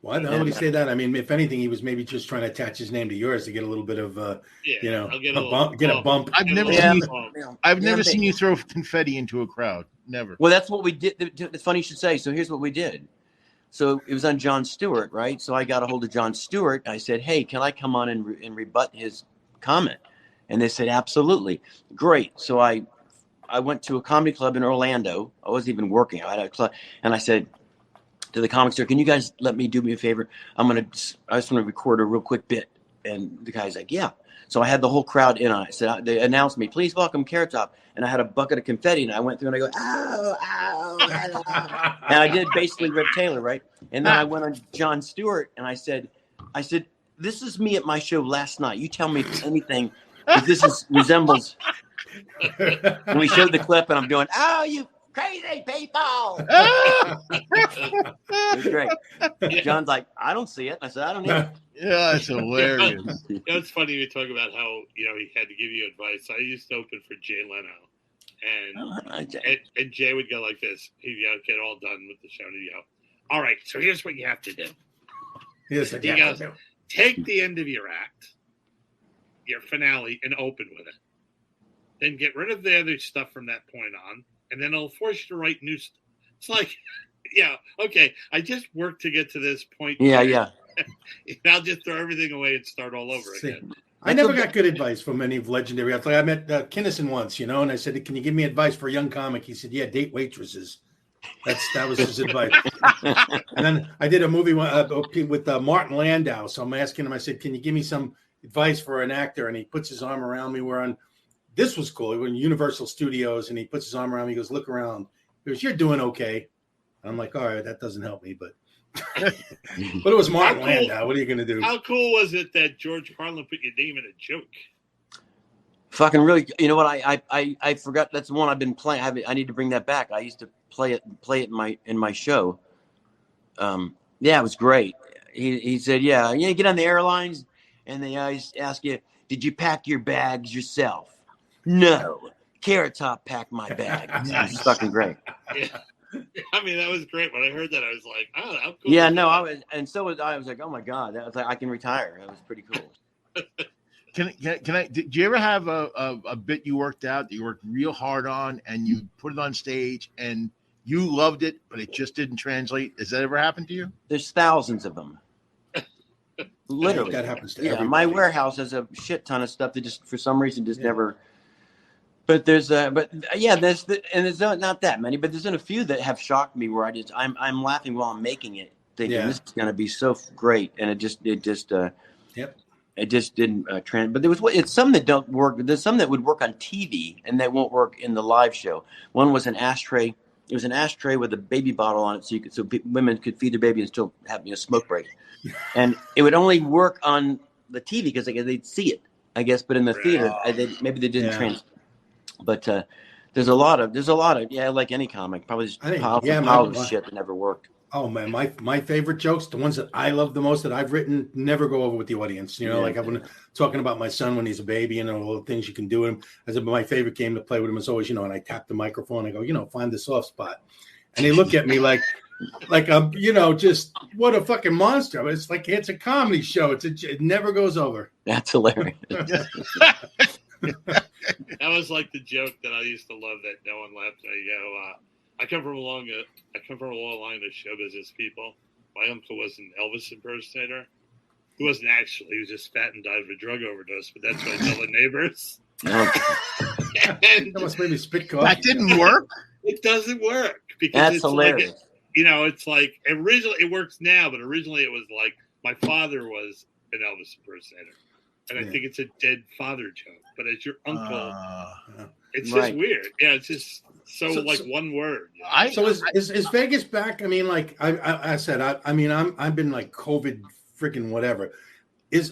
Why the hell would he say that? I mean, if anything, he was maybe just trying to attach his name to yours to get a little bit of, a bump. I've never seen you throw confetti into a crowd. Never. Well, that's what we did. It's funny you should say. So here's what we did. So it was on Jon Stewart, right? So I got a hold of Jon Stewart. I said, hey, can I come on and rebut his comment? And they said, absolutely. Great. So I went to a comedy club in Orlando. I wasn't even working. I had a club. And I said to the comics there, can you guys do me a favor? I just want to record a real quick bit. And the guy's like, yeah. So I had the whole crowd in on it. So they announced me, please welcome Carrot Top. And I had a bucket of confetti. And I went through and I go, ow, ow, ow. And I did basically Rip Taylor, right? And then I went on Jon Stewart. And I said, this is me at my show last night. You tell me if anything. Resembles. And we showed the clip, and I'm doing, "Oh, you crazy people!" It was great. John's like, "I don't see it." I said, "I don't either." Yeah, it's hilarious. It's funny you talk about how he had to give you advice. I used to open for Jay Leno, and Jay would go like this. He'd get all done with the show, and he'd go, "All right, so here's what you have to do." He goes, "Take the end of your act, your finale, and open with it. Then get rid of the other stuff from that point on, and then it'll force you to write new stuff." It's like, yeah, okay, I just worked to get to this point. Yeah. I'll just throw everything away and start all over again. I never got good advice from any of legendary. I met Kinnison once, and I said, "Can you give me advice for a young comic?" He said, "Yeah, date waitresses." That was his advice. And then I did a movie with Martin Landau. So I'm asking him, I said, "Can you give me some advice for an actor?" And he puts his arm around me. This was cool. We're in Universal Studios, and he puts his arm around me. He goes, "Look around." He goes, "You're doing okay." And I'm like, "All right, that doesn't help me, but." But it was Martin Landau. What are you going to do? How cool was it that George Carlin put your name in a joke? Fucking really. You know what? I forgot. That's the one I've been playing. I need to bring that back. I used to play it in my show. Yeah, it was great. He said, yeah, get on the airlines, and they always ask you, "Did you pack your bags yourself?" No. Carrot Top packed my bag. It's fucking great. Yeah. I mean, that was great. When I heard that, I was like, "Oh, how cool!" Yeah, no, I was like, "Oh my god!" That was like, I can retire. That was pretty cool. Can I? Did you ever have a bit you worked out that you worked real hard on, and you put it on stage, and you loved it, but it just didn't translate? Has that ever happened to you? There's thousands of them. Literally, that happens to yeah. everybody. My warehouse has a shit ton of stuff that just for some reason just never. But there's there's not that many, but there's been a few that have shocked me where I'm laughing while I'm making it, thinking this is going to be so great, and it just It just didn't but it's some that don't work. There's some that would work on TV and that won't work in the live show. One was an ashtray. It was an ashtray with a baby bottle on it, so women could feed their baby and still have a smoke break. And it would only work on the TV because they'd see it, I guess. But in the theater, maybe they didn't translate. But there's a lot of like any comic, probably just piles of shit that never worked. Oh man, my favorite jokes, the ones that I love the most that I've written, never go over with the audience. Like I've been talking about my son when he's a baby and all the things you can do with him. I said, my favorite game to play with him is always, and I tap the microphone. I go, find the soft spot, and they look at me like I'm, just what a fucking monster. It's like it's a comedy show. It never goes over. That's hilarious. That was like the joke that I used to love that no one laughed at. I come from a long line of show business people. My uncle was an Elvis impersonator. He wasn't actually. He was just fat and died of a drug overdose. But that's what I tell the neighbors. That must maybe spit coffee. That didn't work. It doesn't work because that's it's hilarious. It's like originally it works now, but originally it was like my father was an Elvis impersonator. And I think it's a dead father joke. But as your uncle, it's just weird. Yeah, it's just so one word. So is Vegas back? I mean, like I said, I've been like COVID freaking whatever.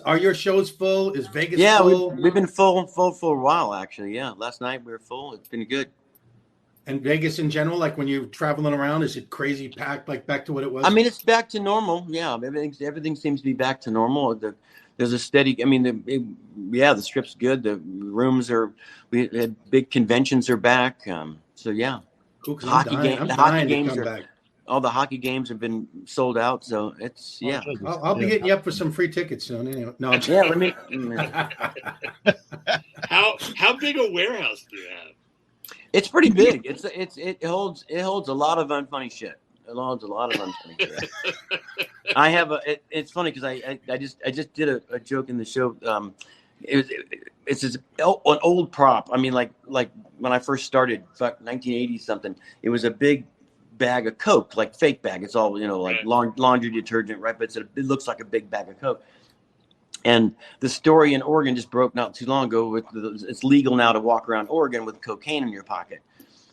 Are your shows full? Is Vegas full? We've been full for a while actually. Yeah, last night we were full. It's been good. And Vegas in general, like when you're traveling around, is it crazy packed, like back to what it was? I mean, it's back to normal. Yeah, everything seems to be back to normal. There's a steady. I mean, the strip's good. The rooms we had big conventions are back. So yeah, cool, the hockey games are back. All the hockey games have been sold out. So it's I'll be hitting you up for some free tickets soon. Anyway, no. Let me. How big a warehouse do you have? It's pretty big. It holds a lot of unfunny shit. It holds a lot of unfunny shit. I have it's funny because I just did a joke in the show. It's an old prop. I mean, like when I first started, 1980 something. It was a big bag of Coke, like fake bag. It's all laundry detergent, right? But it looks like a big bag of Coke. And the story in Oregon just broke not too long ago. It's legal now to walk around Oregon with cocaine in your pocket.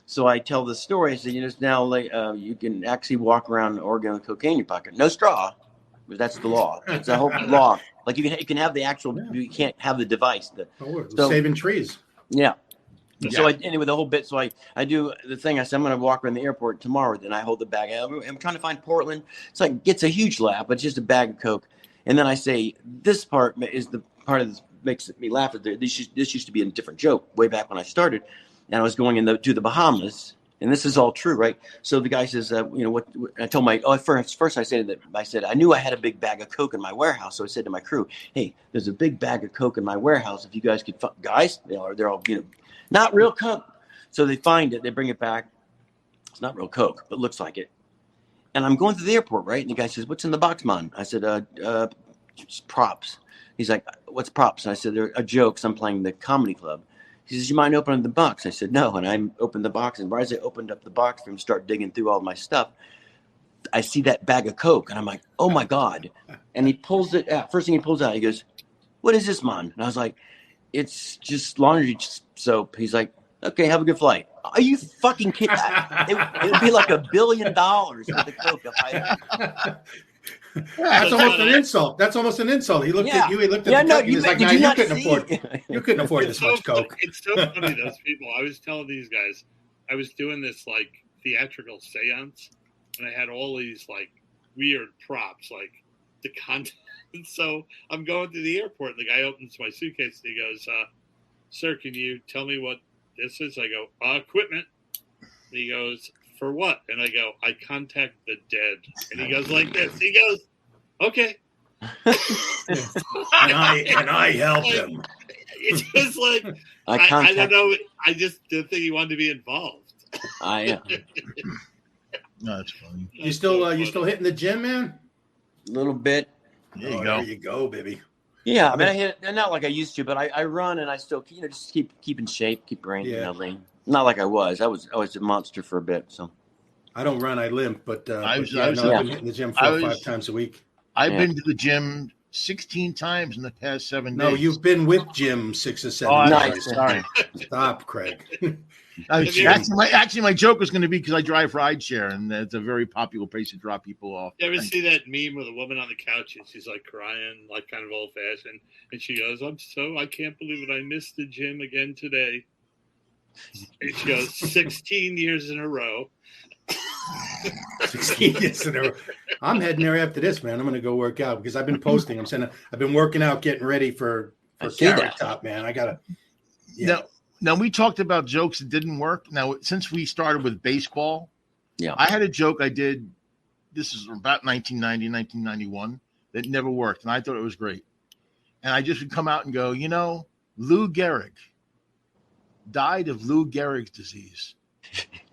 So I tell the story. I said, now you can actually walk around Oregon with cocaine in your pocket. No straw, but that's the law. It's a whole law. Like you can have the actual. You can't have the device. Saving trees. Yeah. So anyway, the whole bit. So I do the thing. I said I'm going to walk around the airport tomorrow. Then I hold the bag. I'm trying to find Portland. It's like gets a huge laugh, but it's just a bag of Coke. And then I say, this part is the part of this makes me laugh. This used to be a different joke way back when I started. And I was going to the Bahamas. And this is all true, right? So the guy says, what I told first I said, I knew I had a big bag of Coke in my warehouse. So I said to my crew, hey, there's a big bag of Coke in my warehouse. If you guys could, guys, they're all, not real Coke. So they find it. They bring it back. It's not real Coke, but looks like it. And I'm going to the airport, right? And the guy says, what's in the box, man? I said, props. He's like, what's props? And I said, they're jokes. I'm playing the comedy club. He says, you mind opening the box? I said, no. And I opened the box. And right as I opened up the box for him to start digging through all my stuff, I see that bag of Coke. And I'm like, oh, my God. And he pulls it out. First thing he pulls out, he goes, what is this, man? And I was like, it's just laundry soap. He's like, okay, have a good flight. Are you fucking kidding? It would be like $1 billion with the Coke. That's almost an insult. That's almost an insult. He looked at you. He looked at the Coke. He's like, "No, you couldn't afford this much Coke." It's so funny, those people. I was telling these guys, I was doing this like theatrical seance, and I had all these like weird props, like the content. And so I'm going to the airport, and the guy opens my suitcase, and he goes, "Sir, can you tell me what this is?" I go, "Equipment." And he goes, "For what?" And I go, "I contact the dead." And he goes like this. He goes, "Okay." and I help him. It's just like I don't know. I just didn't think he wanted to be involved. No, that's funny. You still hitting the gym, man? A little bit. There you go. There you go, baby. Yeah, I mean, I hit it, not like I used to, but I run and I still, just keep in shape, keep brain, lean. Not like I was. I was a monster for a bit. So I don't run, I limp, but I've been hitting the gym 4 or 5 times a week. I've been to the gym 16 times in the past 7 days. No, you've been with Jim 6 or 7 times. Sorry. Stop, Craig. Actually, my joke was going to be because I drive rideshare, and it's a very popular place to drop people off. You ever see that meme with a woman on the couch and she's like crying, like kind of old fashioned, and she goes, I can't believe it. I missed the gym again today. And she goes, 16 years in a row. 16 years in a row. I'm heading there after this, man. I'm going to go work out because I've been posting. I'm saying I've been working out, getting ready for Carrot Top, man. I got to. Yeah. Now, we talked about jokes that didn't work. Now, since we started with baseball, I had a joke I did. This is about 1990, 1991 that never worked, and I thought it was great. And I just would come out and go, Lou Gehrig died of Lou Gehrig's disease.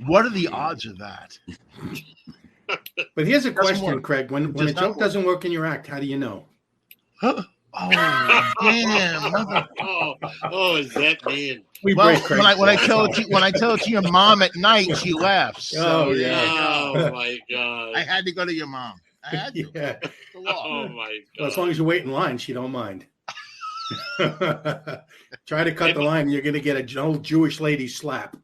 What are the odds of that? But here's a question, Craig. When a joke doesn't work in your act, how do you know? Oh, damn. Is that mean? When I tell it to your mom at night, she laughs. Oh, yeah. Oh, my God. I had to go to your mom. I had to. Yeah. Oh, my God. Well, as long as you wait in line, she don't mind. Try to cut the line, you're going to get an old Jewish lady slap.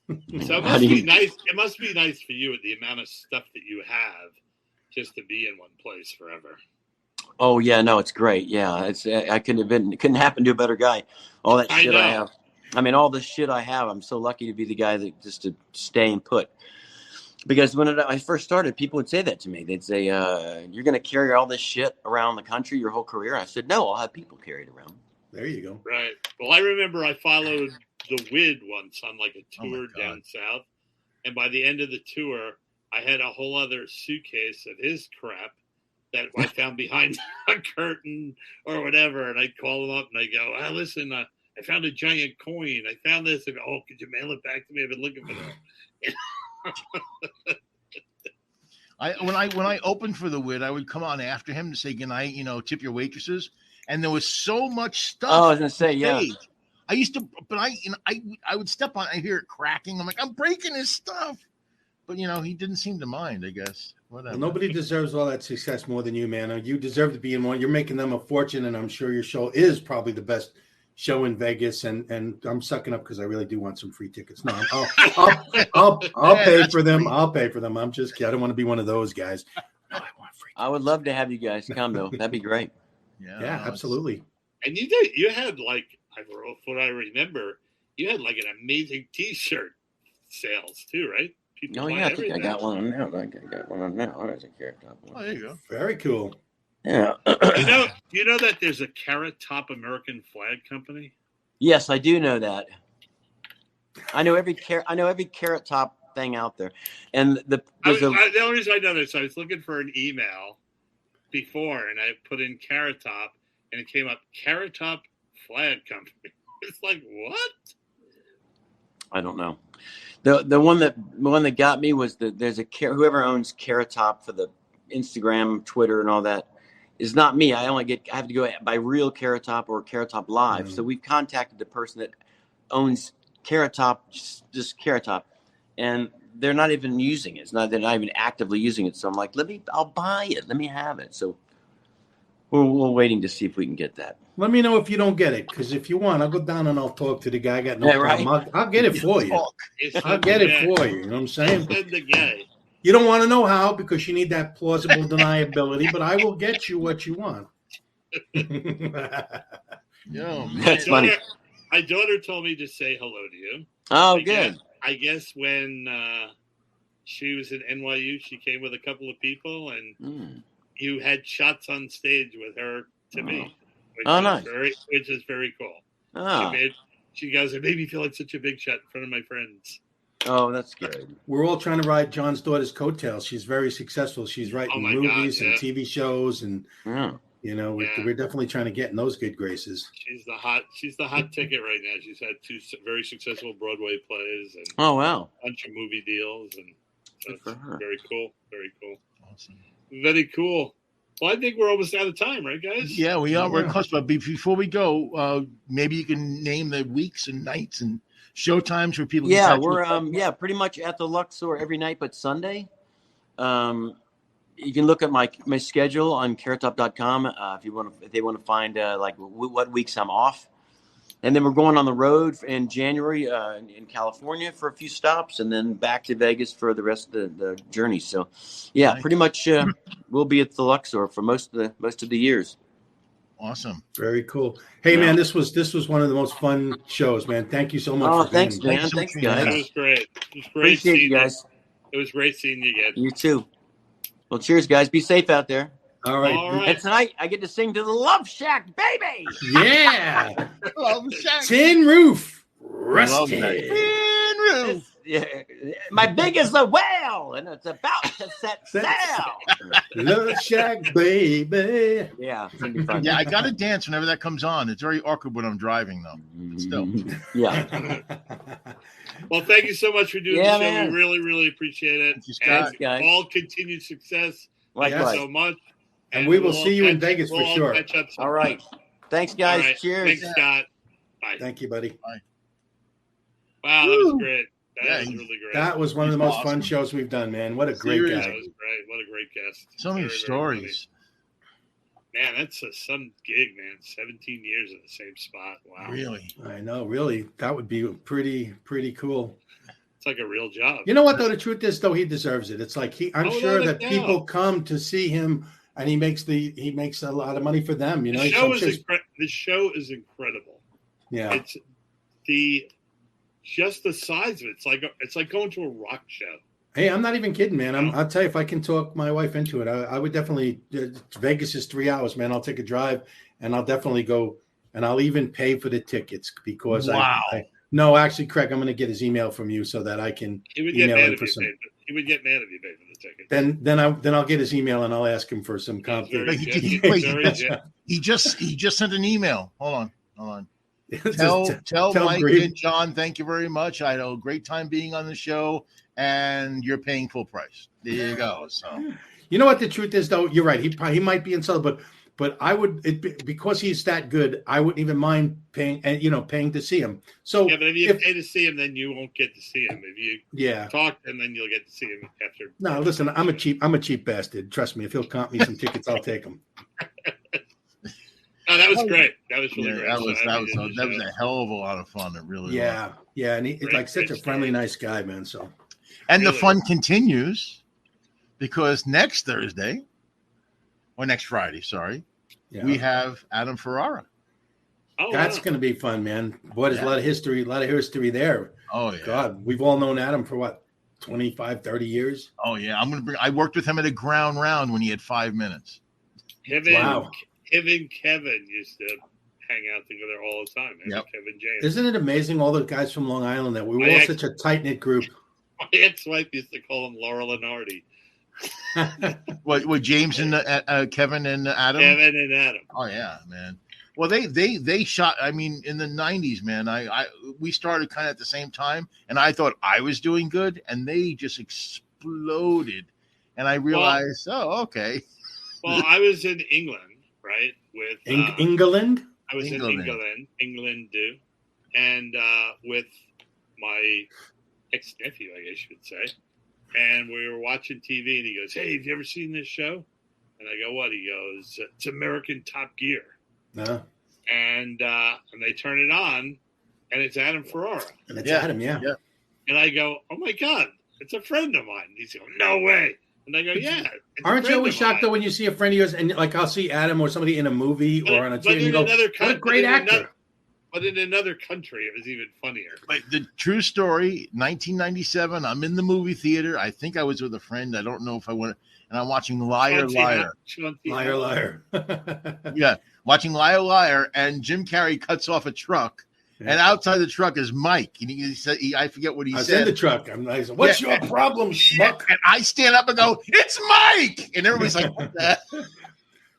So it must be nice. It must be nice for you with the amount of stuff that you have, just to be in one place forever. Oh yeah, no, it's great. Yeah, I couldn't happen to a better guy. All that shit I have. I mean, all the shit I have. I'm so lucky to be the guy that just to stay and put. Because when I first started, people would say that to me. They'd say, "You're going to carry all this shit around the country your whole career." I said, "No, I'll have people carry it around." There you go. Right. Well, I remember I followed the WID once on like a tour down south, and by the end of the tour, I had a whole other suitcase of his crap that I found behind a curtain or whatever, and I'd call him up and I go, listen, I found a giant coin. I found this. And could you mail it back to me? I've been looking for that. When I opened for the WID, I would come on after him to say goodnight, tip your waitresses, and there was so much stuff. Oh, I was gonna say, yeah. I used to, but I would step on. I hear it cracking. I'm like, I'm breaking his stuff, but he didn't seem to mind. I guess. Whatever. Well, nobody deserves all that success more than you, man. You deserve to be in one. You're making them a fortune, and I'm sure your show is probably the best show in Vegas. And I'm sucking up because I really do want some free tickets. No, I'll pay for them. I'll pay for them. I'm just kidding. I don't want to be one of those guys. No, I want free tickets. I would love to have you guys come though. That'd be great. Yeah, absolutely. And you had like, from what I remember, you had like an amazing T-shirt sales too, right? Oh yeah, I think I got one on now. I got one on now. There's a Carrot Top one. Oh, there you go. Very cool. Yeah. you know that there's a Carrot Top American flag company? Yes, I do know that. I know every Carrot Top thing out there, and the only reason I know this, I was looking for an email before, and I put in Carrot Top, and it came up Carrot Top Flag Company. It's like, what? I don't know. The one that got me was that there's whoever owns Carrot Top for the Instagram, Twitter, and all that is not me. I have to go buy real Carrot Top or Carrot Top Live. So we've contacted the person that owns Carrot Top, just Carrot Top, and they're not even using it. They're not even actively using it. So I'm like, I'll buy it. Let me have it. So we're waiting to see if we can get that. Let me know if you don't get it, because if you want, I'll go down and I'll talk to the guy. I got no problem. Right? I'll get it for you. I'll get it for you. You know what I'm saying? You don't want to know how because you need that plausible deniability, but I will get you what you want. That's funny. My daughter told me to say hello to you. Oh, good. I guess when she was in NYU, she came with a couple of people, and you had shots on stage with her to me. Nice. Which is very cool. Oh. She goes, it made me feel like such a big shot in front of my friends. Oh, that's good. We're all trying to ride John's daughter's coattails. She's very successful. She's writing movies and TV shows, and we're definitely trying to get in those good graces. She's the hot ticket right now. She's had 2 very successful Broadway plays and a bunch of movie deals, and Good for her. Very cool. Very cool. Awesome. Very cool. Well, I think we're almost out of time, right, guys? Yeah, we are. We're Yeah. close. But before we go, maybe you can name the weeks and nights and show times for people. Yeah, to catch we're up. pretty much at the Luxor every night but Sunday. You can look at my schedule on carrottop.com if they want to find what weeks I'm off. And then we're going on the road in January in California for a few stops, and then back to Vegas for the rest of the journey. So, yeah, Nice. pretty much we'll be at the Luxor for most of the years. Awesome. Very cool. Hey, man, this was one of the most fun shows, man. Thank you so much. Oh, for being thanks, here. man. so Thanks, much. That guys. was great. It was great Appreciate seeing you guys. It was great seeing you again. You too. Well, cheers, guys. Be safe out there. All right. All right. And tonight I get to sing to the Love Shack, baby. Yeah. Love Shack. Tin roof. Love Rusted. that. Tin roof. Yeah, my big is a whale, and it's about to set sail. Love Shack, baby. Yeah, it's gonna be fun. Yeah, I got to dance whenever that comes on. It's very awkward when I'm driving, though. But still. Yeah. Well, thank you so much for doing Yeah, the show. man. We really, really appreciate it. Thank you, Scott. And Guys. all continued success. Thank you Likewise. so much. And we will we'll see you in catch- Vegas for we'll all sure. catch up sometime. All right. Thanks, All guys. right. Cheers. Thanks, Scott. Bye. Thank you, buddy. Wow, that was Woo. great. That Yeah, was he's- really great. That was one of the He's most fun awesome. shows we've done, man. What a great Seriously. That guy. was great. What a great guest. So many Very, very stories. funny. Man, that's some gig, man. 17 years in the same spot. Wow. Really. I know, really. That would be pretty cool. It's like a real job. You know what, though? The truth is, though, he deserves it. It's like I'm Oh, sure without that a people doubt. come to see him, and he makes a lot of money for them. You know, the So show I'm is sure- the show is incredible. yeah. It's just the size of it. It's like going to a rock show. Hey, I'm not even kidding, man. I'll tell you, if I can talk my wife into it, I would definitely. Vegas is 3 hours, man. I'll take a drive, and I'll definitely go, and I'll even pay for the tickets because Wow. No, actually, Craig, I'm going to get his email from you so that I can He would get email mad him if for you some. paid. He would get mad if you paid for the ticket. Then I'll get his email and I'll ask him for some comp. Very Wait, gen- wait, very gen- He just sent an email. Hold on. Just Tell Mike Bree- and John, thank you very much. I had a great time being on the show, and you're paying full price. There you go. So You know what the truth is, though. You're right. He might be insulted, but I would because he's that good. I wouldn't even mind paying to see him. So Yeah, but if you pay to see him, then you won't get to see him. If you yeah. talk, and then you'll get to see him after. No, listen, I'm a cheap bastard. Trust me. If he'll comp me some tickets, I'll take them. Oh, that was great. That was really yeah, great. that was So, I mean, that was a hell of a lot of fun. It really was. Yeah, and he's Great, like such a great friendly, story. nice guy, man. So And the Really. fun continues because next Thursday, or next Friday, sorry, yeah. we have Adam Ferrara. Oh, That's wow. going to be fun, man. Boy, there's Yeah. a lot of history there. Oh yeah. God, we've all known Adam for what, 25, 30 years? Oh yeah. I worked with him at a ground round when he had 5 minutes. Him Wow. and Kevin used to hang out together all the time. Yep. Kevin James. Isn't it amazing, all the guys from Long Island, that we were My all ex- such a tight-knit group? My ex-wife used to call him Laurel and Hardy. What James and Kevin and Adam? Kevin and Adam. Oh yeah, man. Well, they shot. I mean, in the '90s, man. We started kind of at the same time, and I thought I was doing good, and they just exploded, and I realized, okay. Well, I was in England, right? With England? I was England. in England, and with my ex-nephew, I guess you would say. And we were watching TV, and he goes, "Hey, have you ever seen this show?" And I go, "What?" He goes, "It's American Top Gear." No. And they turn it on, and it's Adam Ferrara. And it's Yeah. Adam, yeah. And I go, "Oh my God, it's a friend of mine." He's going, "No way." And I go, "Yeah." it's a Aren't you friend always of shocked, mine." though, when you see a friend of yours, and like I'll see Adam or somebody in a movie or on a But TV, and you in go, another what a country- great in actor. another- But in another country, it was even funnier. But the true story, 1997. I'm in the movie theater. I think I was with a friend. I don't know if I went, and I'm watching Liar, Liar. Liar, liar. Yeah, watching Liar, Liar, and Jim Carrey cuts off a truck, and outside the truck is Mike. And he said, I forget what he I was in said. the truck. I'm like, what's your problem, schmuck? And I stand up and go, "It's Mike!" And everybody's like, "What the?"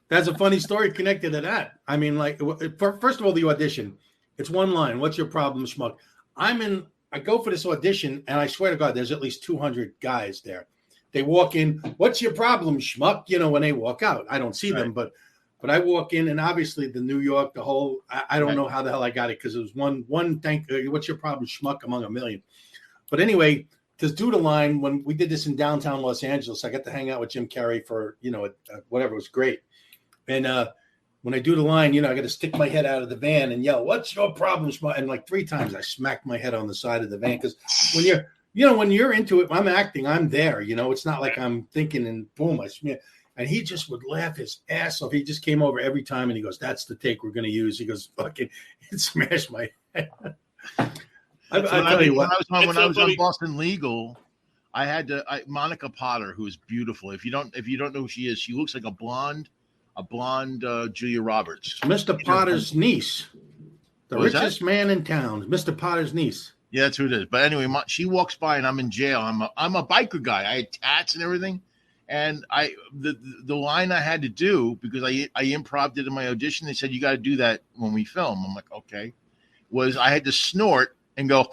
That's a funny story connected to that. I mean, like, first of all, the audition. It's one line. What's your problem, schmuck? I go for this audition, and I swear to God, there's at least 200 guys there. they walk in. What's your problem, schmuck? You know, when they walk out, I don't see them, but I walk in, and obviously the New York, the whole. I don't know how the hell I got it because it was one. What's your problem, schmuck? Among a million. But anyway, to do the line when we did this in downtown Los Angeles, I got to hang out with Jim Carrey for whatever. It was great, and when I do the line, I got to stick my head out of the van and yell, "What's your problem?" And like 3 times, I smacked my head on the side of the van because when you're into it, I'm acting, I'm there. It's not like I'm thinking and boom, I smear. And he just would laugh his ass off. He just came over every time and he goes, "That's the take we're going to use." He goes, "Fucking, it smashed my head." When I was on Boston Legal, I had Monica Potter, who's beautiful. If you don't know who she is, she looks like a blonde Julia Roberts. Mr. Potter's niece, the richest man in town. Mr. Potter's niece. Yeah, that's who it is. But anyway, she walks by and I'm in jail. I'm a biker guy. I had tats and everything, and the line I had to do because I improvised it in my audition. They said you got to do that when we film. I'm like, okay. Was I had to snort and go,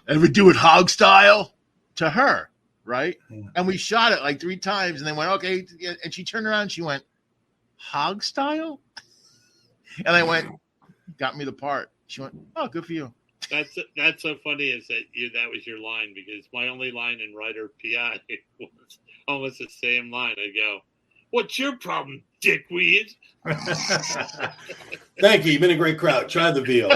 ever do it hog style to her. Right. And we shot it like 3 times and then went, okay. And she turned around and she went, hog style? And I went, got me the part. She went, oh, good for you. That's so funny is that was your line because my only line in Writer PI was almost the same line. I go, "What's your problem, dickweed?" Thank you. You've been a great crowd. Try the veal,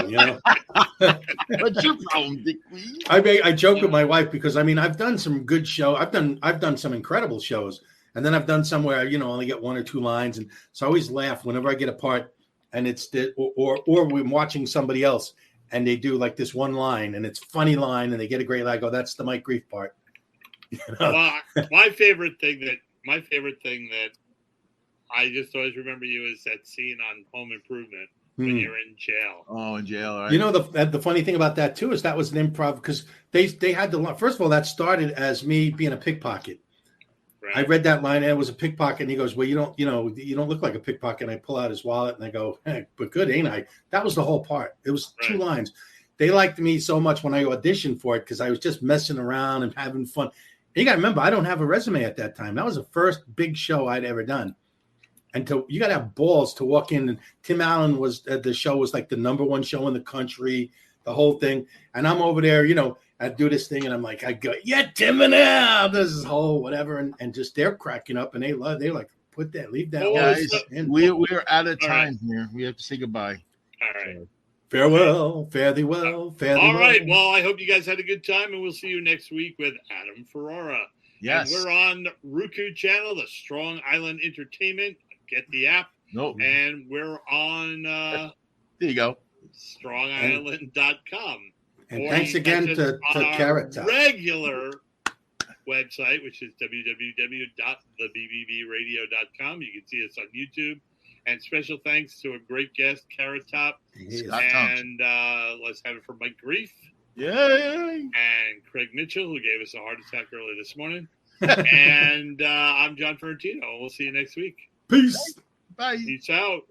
What's your problem, dickweed? I joke with my wife because I've done some good show. I've done some incredible shows, and then I've done some where I only get 1 or 2 lines, and so I always laugh whenever I get a part, and it's or we're watching somebody else, and they do like this one line, and it's funny line, and they get a great line. I go, "That's the Mike Grief part." Well, my favorite thing that I just always remember you is that scene on Home Improvement when you're in jail. Oh, in jail, right? The funny thing about that too is that was an improv because they had the first of all that started as me being a pickpocket. Right. I read that line and it was a pickpocket, and he goes, "Well, you don't look like a pickpocket." And I pull out his wallet and I go, "Hey, but good, ain't I?" That was the whole part. It was 2 lines. They liked me so much when I auditioned for it because I was just messing around and having fun. And you got to remember, I don't have a resume at that time. That was the first big show I'd ever done. And you got to have balls to walk in. And Tim Allen the show was like the #1 show in the country, the whole thing. And I'm over there, I do this thing and I'm like, I go, "Yeah, Tim and Al, this is whole whatever." And just they're cracking up and they're like, leave that. Guys, we're out of time here. We have to say goodbye. All right. Farewell, fare thee well, fare thee well. All right. Well, I hope you guys had a good time, and we'll see you next week with Adam Ferrara. Yes. And we're on Roku channel, the Strong Island Entertainment. Get the app. Nope. And we're on there you go. StrongIsland.com. And thanks again to Carrot Top. Regular website, which is www.thebbbradio.com. You can see us on YouTube. And special thanks to a great guest, Carrot Top. And let's have it for Mike Grief. Yay! And Craig Mitchell, who gave us a heart attack early this morning. And I'm John Ferrantino. We'll see you next week. Peace. Bye. Peace out.